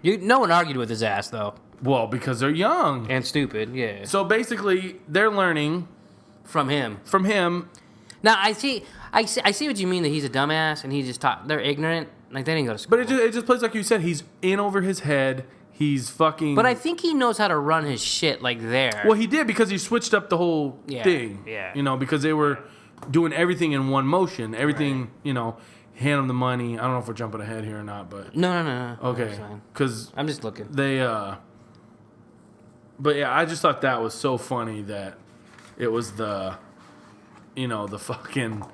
No one argued with his ass, though. Well, because they're young. And stupid, yeah. So basically, they're learning... From him. Now, I see what you mean, that he's a dumbass and he just taught... They're ignorant. Like, they didn't go to school. But it just plays like you said. He's in over his head. He's fucking... But I think he knows how to run his shit, like, there. Well, he did because he switched up the whole thing. Yeah. Because they were doing everything in one motion. Everything, hand them the money. I don't know if we're jumping ahead here or not, but... No. Okay. Because... I'm just looking. They, But yeah, I just thought that was so funny that it was the fucking...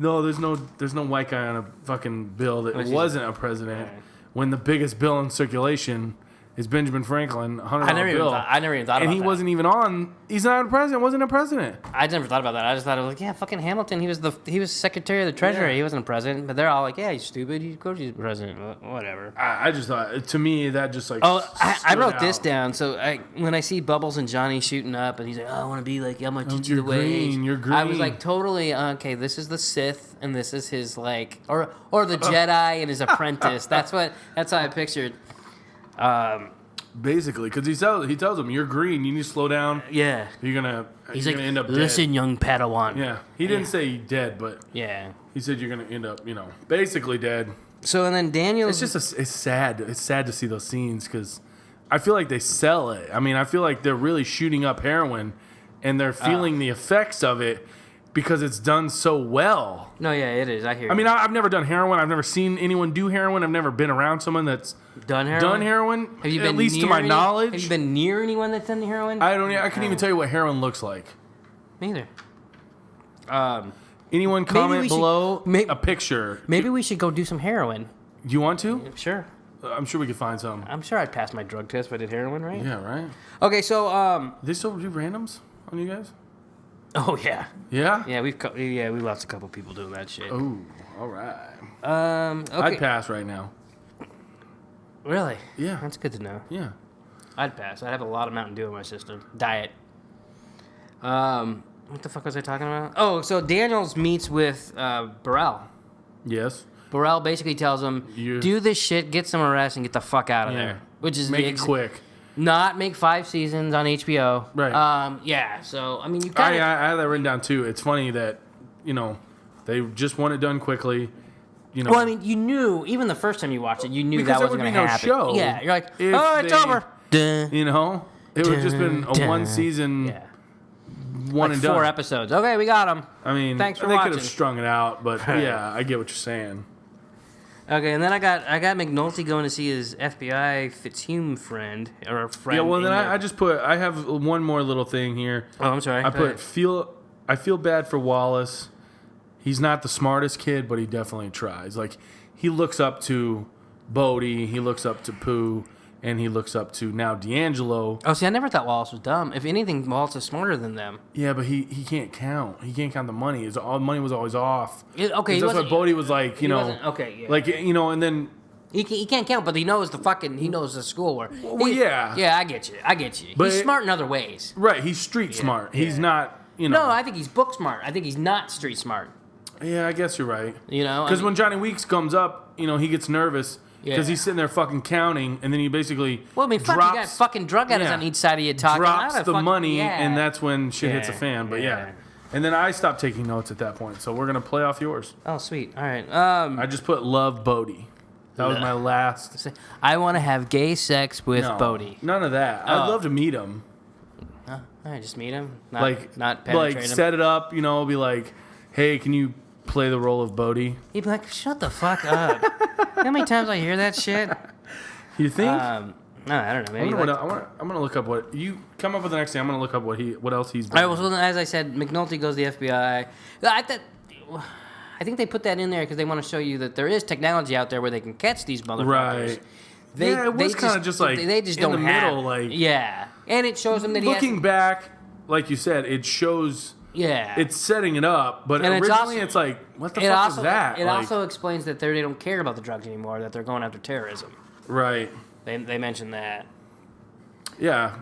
No, there's no white guy on a fucking bill that wasn't a president. Right. When the biggest bill in circulation is Benjamin Franklin, $100 I never bill. even thought about that. And he wasn't even on. He's not a president. Wasn't a president. I never thought about that. I just thought it was like, yeah, fucking Hamilton. He was Secretary of the Treasury. Yeah. He wasn't a president. But they're all like, yeah, he's stupid. Of course he's president. Whatever. I just thought, to me, that just like. Oh, I stood wrote out. this down. So when I see Bubbles and Johnny shooting up, and he's like, oh, I want to be like, I'm gonna teach you the You're ways. green, you're I was green. like, totally okay. This is the Sith, and this is his like, or the Jedi and his apprentice. That's how I pictured. Basically, because he tells him, you're green. You need to slow down. Yeah. You're gonna He's like, end up listen, dead. young Padawan. Yeah, he didn't say dead, but Yeah. he said you're gonna end up, basically dead. So and then Daniel. It's just it's sad. It's sad to see those scenes because I feel like they sell it. I mean, I feel like they're really shooting up heroin, and they're feeling the effects of it because it's done so well. No, yeah, it is. I hear. I mean, I've never done heroin. I've never seen anyone do heroin. I've never been around someone that's done heroin. done heroin. Have you been at least to near my any- knowledge? Have you been near anyone that's done heroin? I couldn't even tell you what heroin looks like. Neither. Anyone comment we should- below may- a picture? Maybe we should go do some heroin. Do you want to? Sure. I'm sure we could find some. I'm sure I'd pass my drug test if I did heroin, right? Yeah, right. Okay, so They still do randoms on you guys? oh yeah, Yeah. yeah, we lost a couple people doing that shit. Oh, all right. Okay. I'd pass right now. Really? Yeah. That's good to know. Yeah. I'd pass. I'd have a lot of Mountain Dew in my system. Diet. What the fuck was I talking about? Oh, so Daniels meets with Burrell. Yes. Burrell basically tells him, do this shit, get some arrest, and get the fuck out of there. Which is make it quick. Not make 5 seasons on HBO. Right. Yeah. So I mean, you kind of. I had that written down too. It's funny that they just want it done quickly. Well, I mean, you knew even the first time you watched it, you knew Because that there wasn't would going be to no happen. show Yeah, you're like, if oh, it's they- over. Duh. It would have just been a one season, Yeah. one Like and done. 4 episodes. Okay, we got them. I mean, Thanks for they could watching. have strung it out, but yeah, I get what you're saying. Okay, and then I got McNulty going to see his FBI Fitzhume friend or a friend. Yeah, well, then in I have one more little thing here. Oh, I'm sorry. I Go ahead. I feel bad for Wallace. He's not the smartest kid, but he definitely tries. Like, he looks up to Bodie, he looks up to Pooh, and he looks up to now D'Angelo. Oh, see, I never thought Wallace was dumb. If anything, Wallace is smarter than them. Yeah, but he can't count. He can't count the money. All money was always off. Okay, he That's wasn't- what Bodie was like, okay, yeah. like, and then He can't count, but he knows the school where. Well, yeah. Yeah, I get you. But He's smart in other ways. right, he's street smart. yeah. He's not, No, I think he's book smart. I think he's not street smart. Yeah, I guess you're right. Because When Johnny Weeks comes up, he gets nervous because Yeah. he's sitting there fucking counting, and then he basically Well, I mean, fuck, you got fucking drug addicts yeah, on each side of you talking. drops I don't the fucking- money, yeah. and that's when shit hits the Yeah, fan. But yeah. and then I stopped taking notes at that point, so we're gonna play off yours. Oh, sweet. All right. I just put love Bodie. That was my last. I want to have gay sex with No, Bodie. none of that. I'd love to meet him. All right, just meet him. Not, Like, not penetrate him. set it up. Be like, hey, can you play the role of Bodie? He'd be like, shut the fuck up. You know how many times I hear that shit? You think? No, I don't know. Maybe. I'm gonna look up what you come up with the next thing. I'm gonna look up what else he's. All right, well, so then, as I said, McNulty goes to the FBI. I think they put that in there because they want to show you that there is technology out there where they can catch these motherfuckers. Right. Yeah, it was kinda just like they just in don't the have middle, like- yeah, and it shows them that Looking back, like you said, it shows. yeah, It's setting it up, but And it's originally also- it's like, what the it fuck also is that? it Like, also explains that they don't care about the drugs anymore. That they're going after terrorism. right. They mentioned that. Yeah.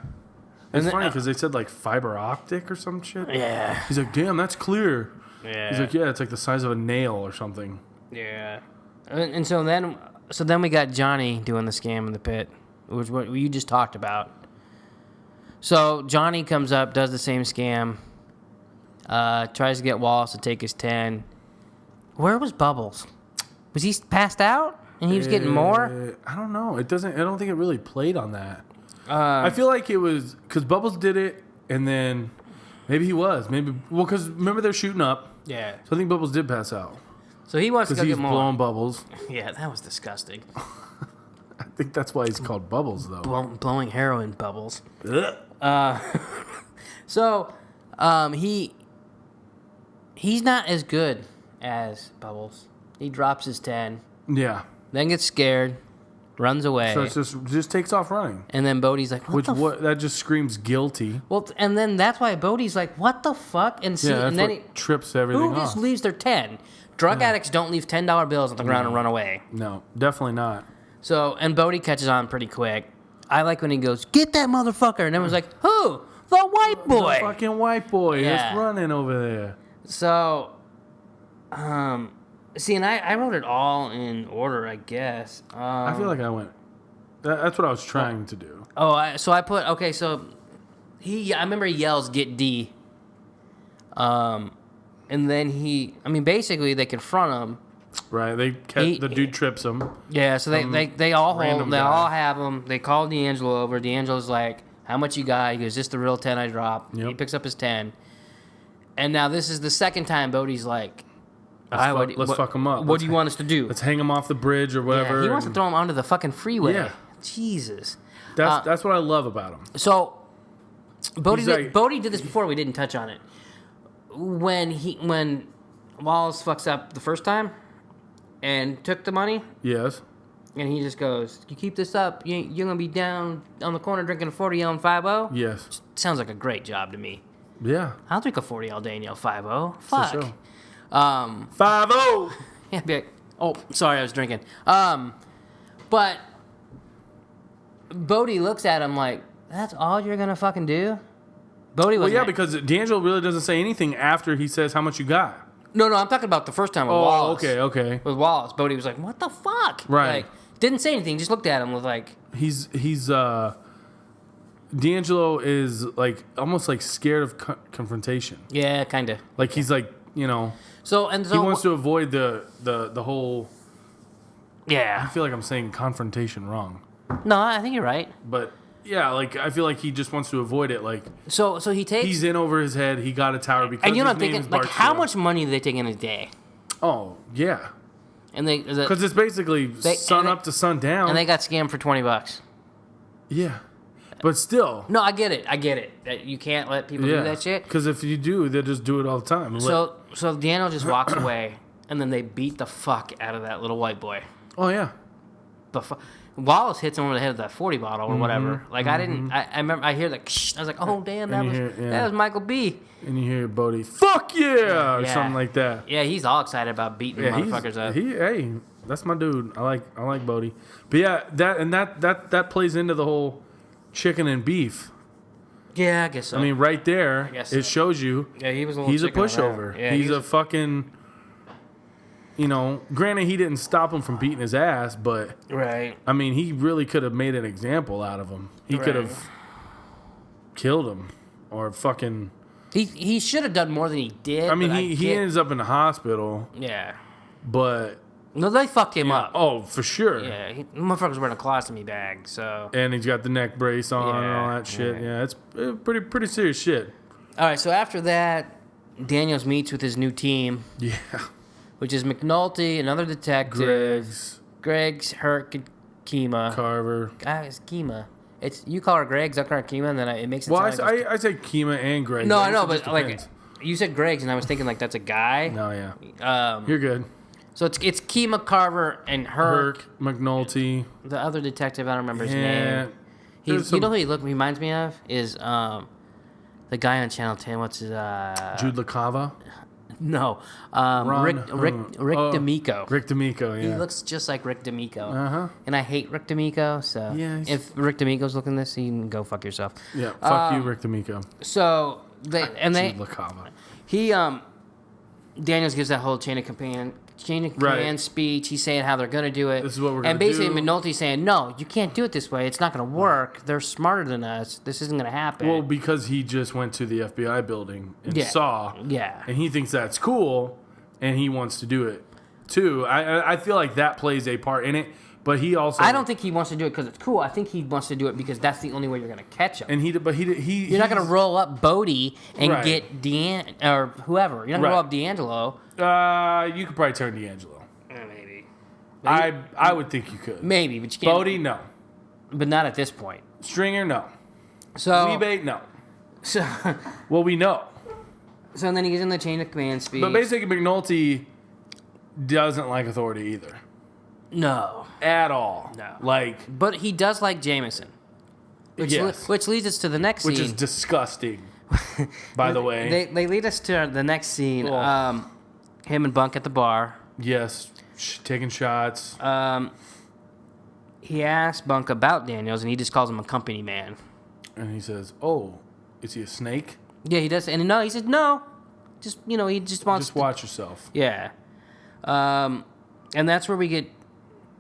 It's then- funny because they said like fiber optic or some shit. Yeah, He's like, damn, that's clear. yeah. He's like, yeah, it's like the size of a nail or something. Yeah, and so then we got Johnny doing the scam in the pit, which what you just talked about. So Johnny comes up, does the same scam, tries to get Wallace to take his 10. Where was Bubbles? Was he passed out and he was getting more? I don't know. It doesn't. I don't think it really played on that. I feel like it was because Bubbles did it, and then maybe he was because remember they're shooting up. Yeah. So I think Bubbles did pass out So he wants to because go he's get more. blowing bubbles. Yeah, that was disgusting. I think that's why he's called Bubbles though. Blowing heroin bubbles. Ugh. So, he's not as good as Bubbles. He drops his 10, Yeah. then gets scared, runs away. So it just takes off running. And then Bodhi's like, That just screams guilty. Well, and then that's why Bodhi's like, what the fuck? And see, Yeah, and then trips everything who just off. leaves their 10? Drug addicts don't leave $10 bills on the ground and run away. No, definitely not. So, and Bodhi catches on pretty quick. I like when he goes, get that motherfucker. And everyone's like, who? The white boy. The fucking white boy Yeah. is running over there. So, see, and I wrote it all in order, I guess. I feel like I went. That's what I was trying to do. So I put, okay, so I remember he yells, get D. And then basically they confront him. Right, the dude trips him. Yeah, so they all guy. have him. They call D'Angelo over. D'Angelo's like, how much you got? He goes, this the real 10 I dropped. Yep. He picks up his 10. And now this is the second time Bodhi's like, Let's fuck him up. What do you want us to do? Let's hang him off the bridge or whatever. Yeah, he wants to throw him onto the fucking freeway. Yeah. Jesus. That's what I love about him. So Bodhi like- did this before. We didn't touch on it. When Wallace fucks up the first time and took the money, Yes. and he just goes, "You keep this up, you're gonna be down on the corner drinking a 40 yelling 5-0." Yes. Sounds like a great job to me. Yeah. I'll drink a 40 all day and yell 5-0. Fuck. For sure. 5-0. 5-0. Yeah, be like, oh, sorry, I was drinking. But Bodhi looks at him like, that's all you're gonna fucking do? Bodhi was Because D'Angelo really doesn't say anything after he says how much you got. No, I'm talking about the first time with Wallace. Okay. With Wallace, Bodhi was like, what the fuck? Right. Like, didn't say anything, just looked at him with like... He's D'Angelo is like almost like scared of confrontation. Yeah, kind of. Like he's like, So he wants to avoid the whole. I Yeah. feel like I'm saying confrontation wrong. No, I think you're right. But yeah, like I feel like he just wants to avoid it. Like So he takes... he's in over his head. He got a tower because and you know, his I'm name thinking, is like, Bart how Shield. much money do they take in a day? Oh yeah, And they... because it's basically sun up to sun down. And they got scammed for $20. Yeah, but still. No, I get it. That you can't let people do that shit. Because if you do, they'll just do it all the time. So Daniel just walks away, and then they beat the fuck out of that little white boy. Oh yeah. Wallace hits him over the head with that 40 bottle or whatever. Like I remember I hear that. I was like, oh damn, that was Michael B. And you hear Bodhi, fuck yeah, or Yeah. something like that. Yeah, he's all excited about beating motherfuckers up. Hey, that's my dude. I like Bodhi. But yeah, that plays into the whole chicken and beef. Yeah, I guess so. I mean, right there, guess it so. shows you yeah, he was a little he's a chicken pushover. around. Yeah, he's a fucking. Granted, he didn't stop him from beating his ass, but right. I mean, he really could have made an example out of him. He could have killed him or fucking. He should have done more than he did. I mean, he ends up in the hospital, Yeah. but No, they fucked him up. oh, for sure. Yeah, the motherfucker's wearing a colostomy bag, so. And he's got the neck brace on and all that shit. Yeah, it's pretty serious shit. All right, so after that, Daniels meets with his new team, Yeah. which is McNulty, another detective, Greg's, Herc, and Kima. Carver. It's Kima. It's you call her Greg's, I call her Kima, and then it makes it Well, sound like I say Kima and Greg. no, I guess know, it but just like depends. you said Greg's, and I was thinking like that's a guy. No, yeah. You're good. So it's Kima, Carver, and Herc. Herc, McNulty. The other detective, I don't remember his Yeah. name. There's You know who he reminds me of is the guy on Channel 10. What's his Jude LaCava. No, Rick D'Amico. Rick D'Amico, yeah. He looks just like Rick D'Amico. Uh-huh. And I hate Rick D'Amico, so Yeah, if Rick D'Amico's looking at this, you can go fuck yourself. Yeah, fuck you, Rick D'Amico. So Jude LaCava. Daniels gives that whole chain of command Right. speech. He's saying how they're going to do it. This is what we're And gonna basically, do. McNulty's saying, no, you can't do it this way. It's not going to work. They're smarter than us. This isn't going to happen. Well, because he just went to the FBI building and saw. Yeah. And he thinks that's cool, and he wants to do it too. I feel like that plays a part in it, but he also. I don't think he wants to do it because it's cool. I think he wants to do it because that's the only way you're going to catch him. And You're not going to roll up Bodie and Right. get or whoever. You're not going to roll up D'Angelo. You could probably turn D'Angelo. Maybe. I would think you could. Maybe, but you can't. Bodie, no. But not at this point. Stringer, no. So, Rebate, no. so Well, we know. and then he gets in the chain of command speech. But basically, McNulty doesn't like authority either. No. At all. No. Like, But he does like Jameson. yes. Which leads us to the next scene. Which is disgusting, by the way. They lead us to the next scene. Oh. Him and Bunk at the bar. Yes. Taking shots. He asks Bunk about Daniels, and he just calls him a company man. And he says, "Oh, is he a snake?" Yeah, he does. And no, he says, no. Just, he just wants Just watch yourself. Yeah. And that's where we get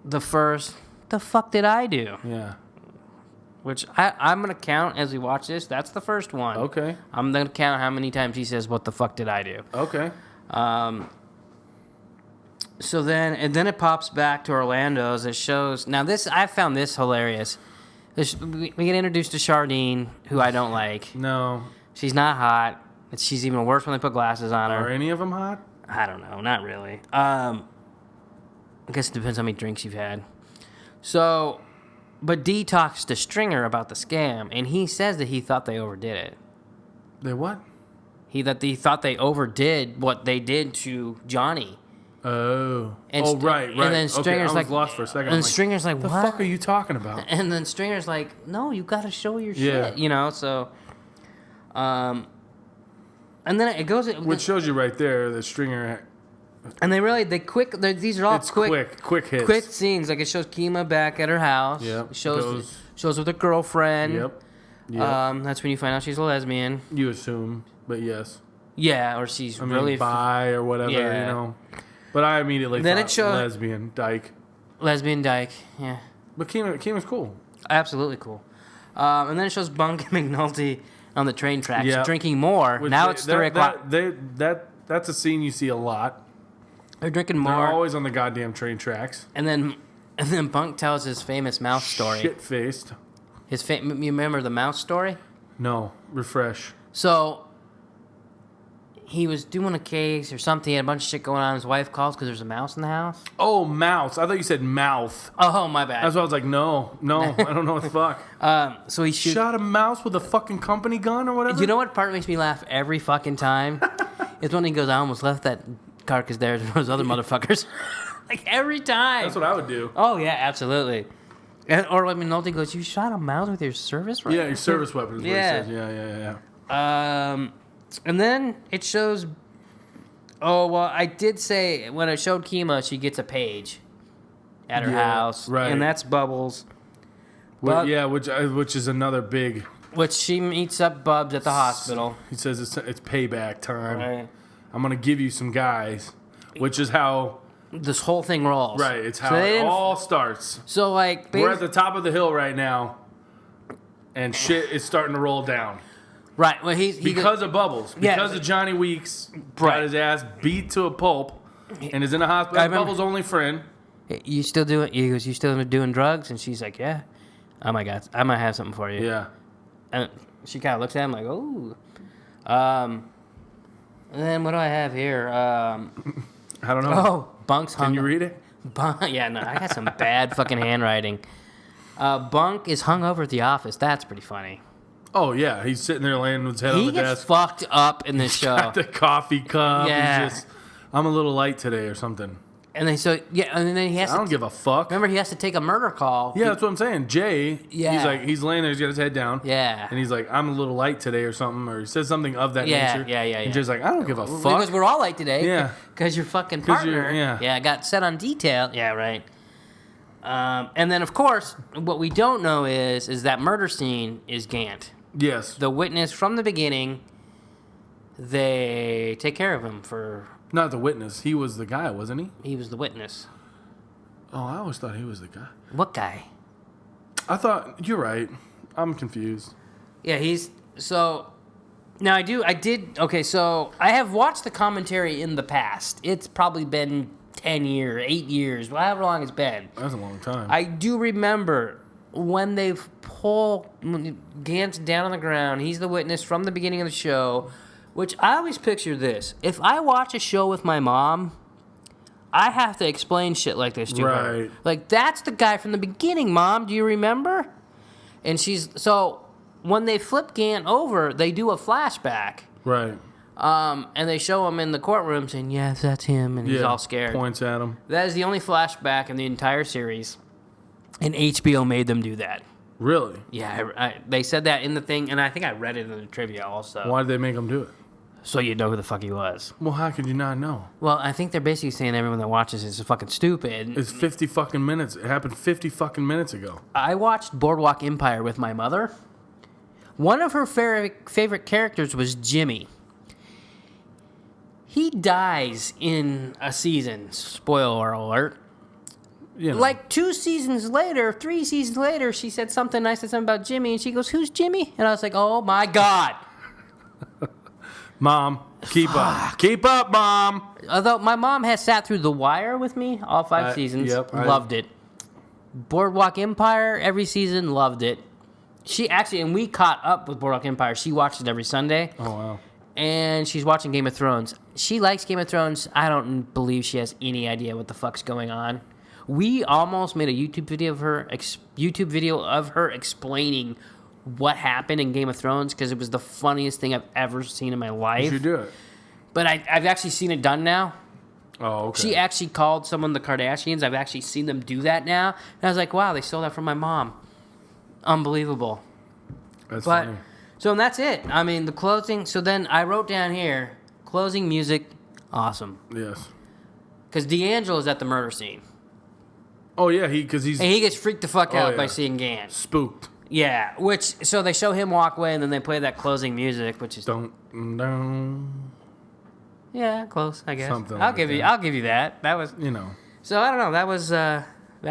the first, the fuck did I do? Yeah. Which I'm going to count as we watch this. That's the first one. Okay. I'm going to count how many times he says, what the fuck did I do? Okay. So then it pops back to Orlando's. It shows, now this, I found this hilarious. We get introduced to Chardine, who I don't like. No. She's not hot. She's even worse when they put glasses on her. Are any of them hot? I don't know, not really. I guess it depends how many drinks you've had. So, but D talks to Stringer about the scam, and he says that he thought they overdid it. They what? He thought they overdid what they did to Johnny. Oh. And Right. And then Stringer's I was lost for a second. And Stringer's like, the what? fuck are you talking about? And then Stringer's like, no, you got to show your Yeah. shit, so. And then it goes. Which shows you right there that Stringer. And these are all It's quick hits. quick scenes. Like it shows Kima back at her house. Yep. It shows with her girlfriend. Yep. That's when you find out she's a lesbian. You assume, but yes. Yeah, or she's really bi or whatever, Yeah. But I immediately Then thought it showed- lesbian dyke. lesbian dyke. Yeah, But Kima's cool. absolutely cool. And then it shows Bunk and McNulty on the train tracks drinking more. Which Now it's 3 o'clock. That's a scene you see a lot. They're drinking They're more. always on the goddamn train tracks. And then Bunk tells his famous mouse story. Shit faced. You remember the mouse story? No, refresh. So he was doing a case or something. He had a bunch of shit going on. His wife calls because there's a mouse in the house. Oh, mouse. I thought you said mouth. Oh, my bad. That's why I was like, no, I don't know what the fuck. So he shoots. Shot a mouse with a fucking company gun or whatever? You know what part makes me laugh every fucking time? It's when he goes, I almost left that carcass there to those other motherfuckers. Like every time. That's what I would do. Oh, yeah, absolutely. Or when McNulty goes, you shot a mouse with your service rifle? Yeah, your service weapon is what Yeah. he says. Yeah. And then it shows. Oh, well, I did say when it showed Kima, she gets a page at her house. right. And that's Bubbles. Which is another big. Which she meets up Bubs at the hospital. He says it's payback time. Right. I'm gonna give you some guys, which is how. This whole thing rolls. Right, it's how it all starts. So, like, We're at the top of the hill right now, and shit is starting to roll down. Right. Well, Because of Bubbles. Because of Johnny Weeks got his ass beat to a pulp and is in the hospital. Bubbles' only friend. You still doing? He goes, you still doing drugs? And she's like, yeah. Oh my God, I might have something for you. Yeah. And she kind of looks at him like, oh. And then what do I have here? I don't know. Oh, Bunk's hung. Can you read it? Yeah, no, I got some bad fucking handwriting. Bunk is hung over at the office. That's pretty funny. Oh, yeah. He's sitting there laying with his head on He the gets desk. fucked up in this show. Got the coffee cup. Yeah. He's just, I'm a little light today or something. And then and then he has I don't give a fuck. Remember, he has to take a murder call. Yeah, that's what I'm saying. Jay, Yeah. he's laying there, he's got his head down. Yeah. And he's like, I'm a little light today or something, or he says something of that Yeah, nature. yeah. And Jay's like, I don't give a fuck. Because we're all late today. Yeah. Because your fucking partner. yeah. Got set on detail. Yeah, right. And then, of course, what we don't know is that murder scene is Gant. Yes. The witness from the beginning, they take care of him for... Not the witness. He was the guy, wasn't he? He was the witness. Oh, I always thought he was the guy. What guy? I thought, you're right. I'm confused. Yeah, he's... So... Now, okay, so I have watched the commentary in the past. It's probably been 10 years, 8 years, however long it's been. That's a long time. I do remember when they pull Gantz down on the ground. He's the witness from the beginning of the show, which I always picture this. If I watch a show with my mom, I have to explain shit like this to her. Right. Like, that's the guy from the beginning, Mom. Do you remember? And so when they flip Gant over, they do a flashback. Right. And they show him in the courtroom saying, yes, that's him, and he's all scared. Points at him. That is the only flashback in the entire series, and HBO made them do that. Really? Yeah, they said that in the thing, and I think I read it in the trivia also. Why did they make him do it? So you'd know who the fuck he was. Well, how could you not know? Well, I think they're basically saying everyone that watches is fucking stupid. It's 50 fucking minutes. It happened 50 fucking minutes ago. I watched Boardwalk Empire with my mother. One of her favorite characters was Jimmy. He dies in a season. Spoiler alert. You know. Like 3 seasons later, she said something. I said something about Jimmy, and she goes, "Who's Jimmy?" And I was like, "Oh my god." Mom, keep up. Keep up, Mom. Although my mom has sat through The Wire with me, all 5 seasons. Loved it. Boardwalk Empire, every season, loved it. She actually, and we caught up with Boardwalk Empire. She watched it every Sunday. Oh, wow. And she's watching Game of Thrones. She likes Game of Thrones. I don't believe she has any idea what the fuck's going on. We almost made a YouTube video of her explaining what happened in Game of Thrones because it was the funniest thing I've ever seen in my life. You should do it. But I've actually seen it done now. Oh, okay. She actually called someone the Kardashians. I've actually seen them do that now. And I was like, wow, they stole that from my mom. Unbelievable. That's funny. So that's it. I mean, the closing. So then I wrote down here, closing music, awesome. Yes. Because D'Angelo's at the murder scene. Oh, yeah, because he's... And he gets freaked the fuck out by seeing Gant. Spooked. Yeah, so they show him walk away, and then they play that closing music, which is... Don't. Yeah, close, I guess. Something I'll like give you that. That was... You know. So, I don't know, that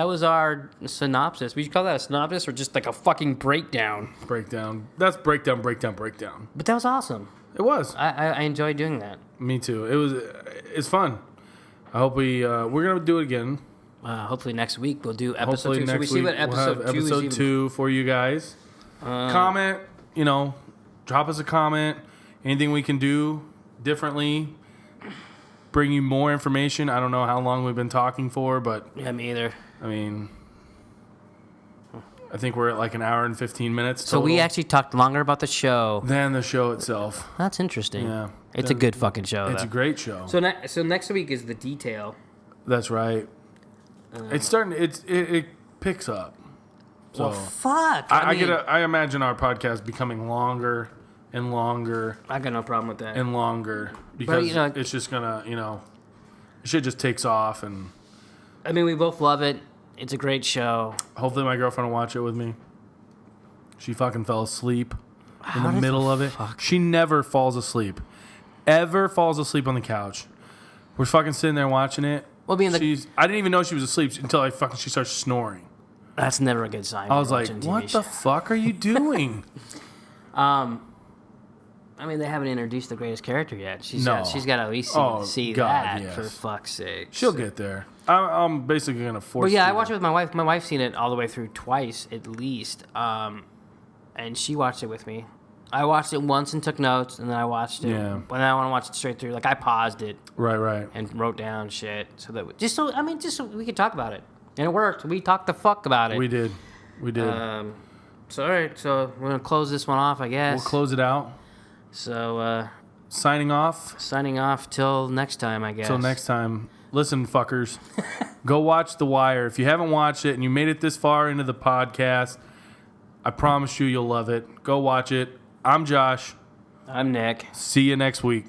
was our synopsis. We call that a synopsis or just like a fucking breakdown? Breakdown. That's breakdown. But that was awesome. It was. I enjoyed doing that. Me too. It's fun. I hope we're going to do it again. Hopefully next week we'll do episode Hopefully 2. next So we see week what episode we'll have 2 is. episode 2 for you guys. Comment, drop us a comment. Anything we can do differently. Bring you more information. I don't know how long we've been talking for, but... Yeah, me either. I mean... I think we're at like an hour and 15 minutes total. So we actually talked longer about the show than the show itself. That's interesting. Yeah. It's a good fucking show, It's a great show. So next week is the detail. That's right. It's starting. It picks up. So well, fuck. I imagine our podcast becoming longer and longer. I got no problem with that. And longer because it's just gonna shit just takes off and. I mean, we both love it. It's a great show. Hopefully, my girlfriend will watch it with me. She fucking fell asleep in the middle of it. She never falls asleep. Ever falls asleep on the couch. We're fucking sitting there watching it. Well, I didn't even know she was asleep until she starts snoring. That's never a good sign. I was like, "What the fuck are you doing?" I mean, they haven't introduced the greatest character yet. She's got to at least see that, yes. For fuck's sake. She'll get there. I'm basically going to force But yeah, I watched it with my wife. My wife's seen it all the way through twice, at least. And she watched it with me. I watched it once and took notes, and then I watched it. Yeah. When I want to watch it straight through, like I paused it. Right. And wrote down shit just so we could talk about it. And it worked. We talked the fuck about it. We did. So all right, so we're gonna close this one off, I guess. We'll close it out. So signing off. Signing off till next time, I guess. Till next time. Listen, fuckers. Go watch The Wire. If you haven't watched it and you made it this far into the podcast, I promise you'll love it. Go watch it. I'm Josh. I'm Nick. See you next week.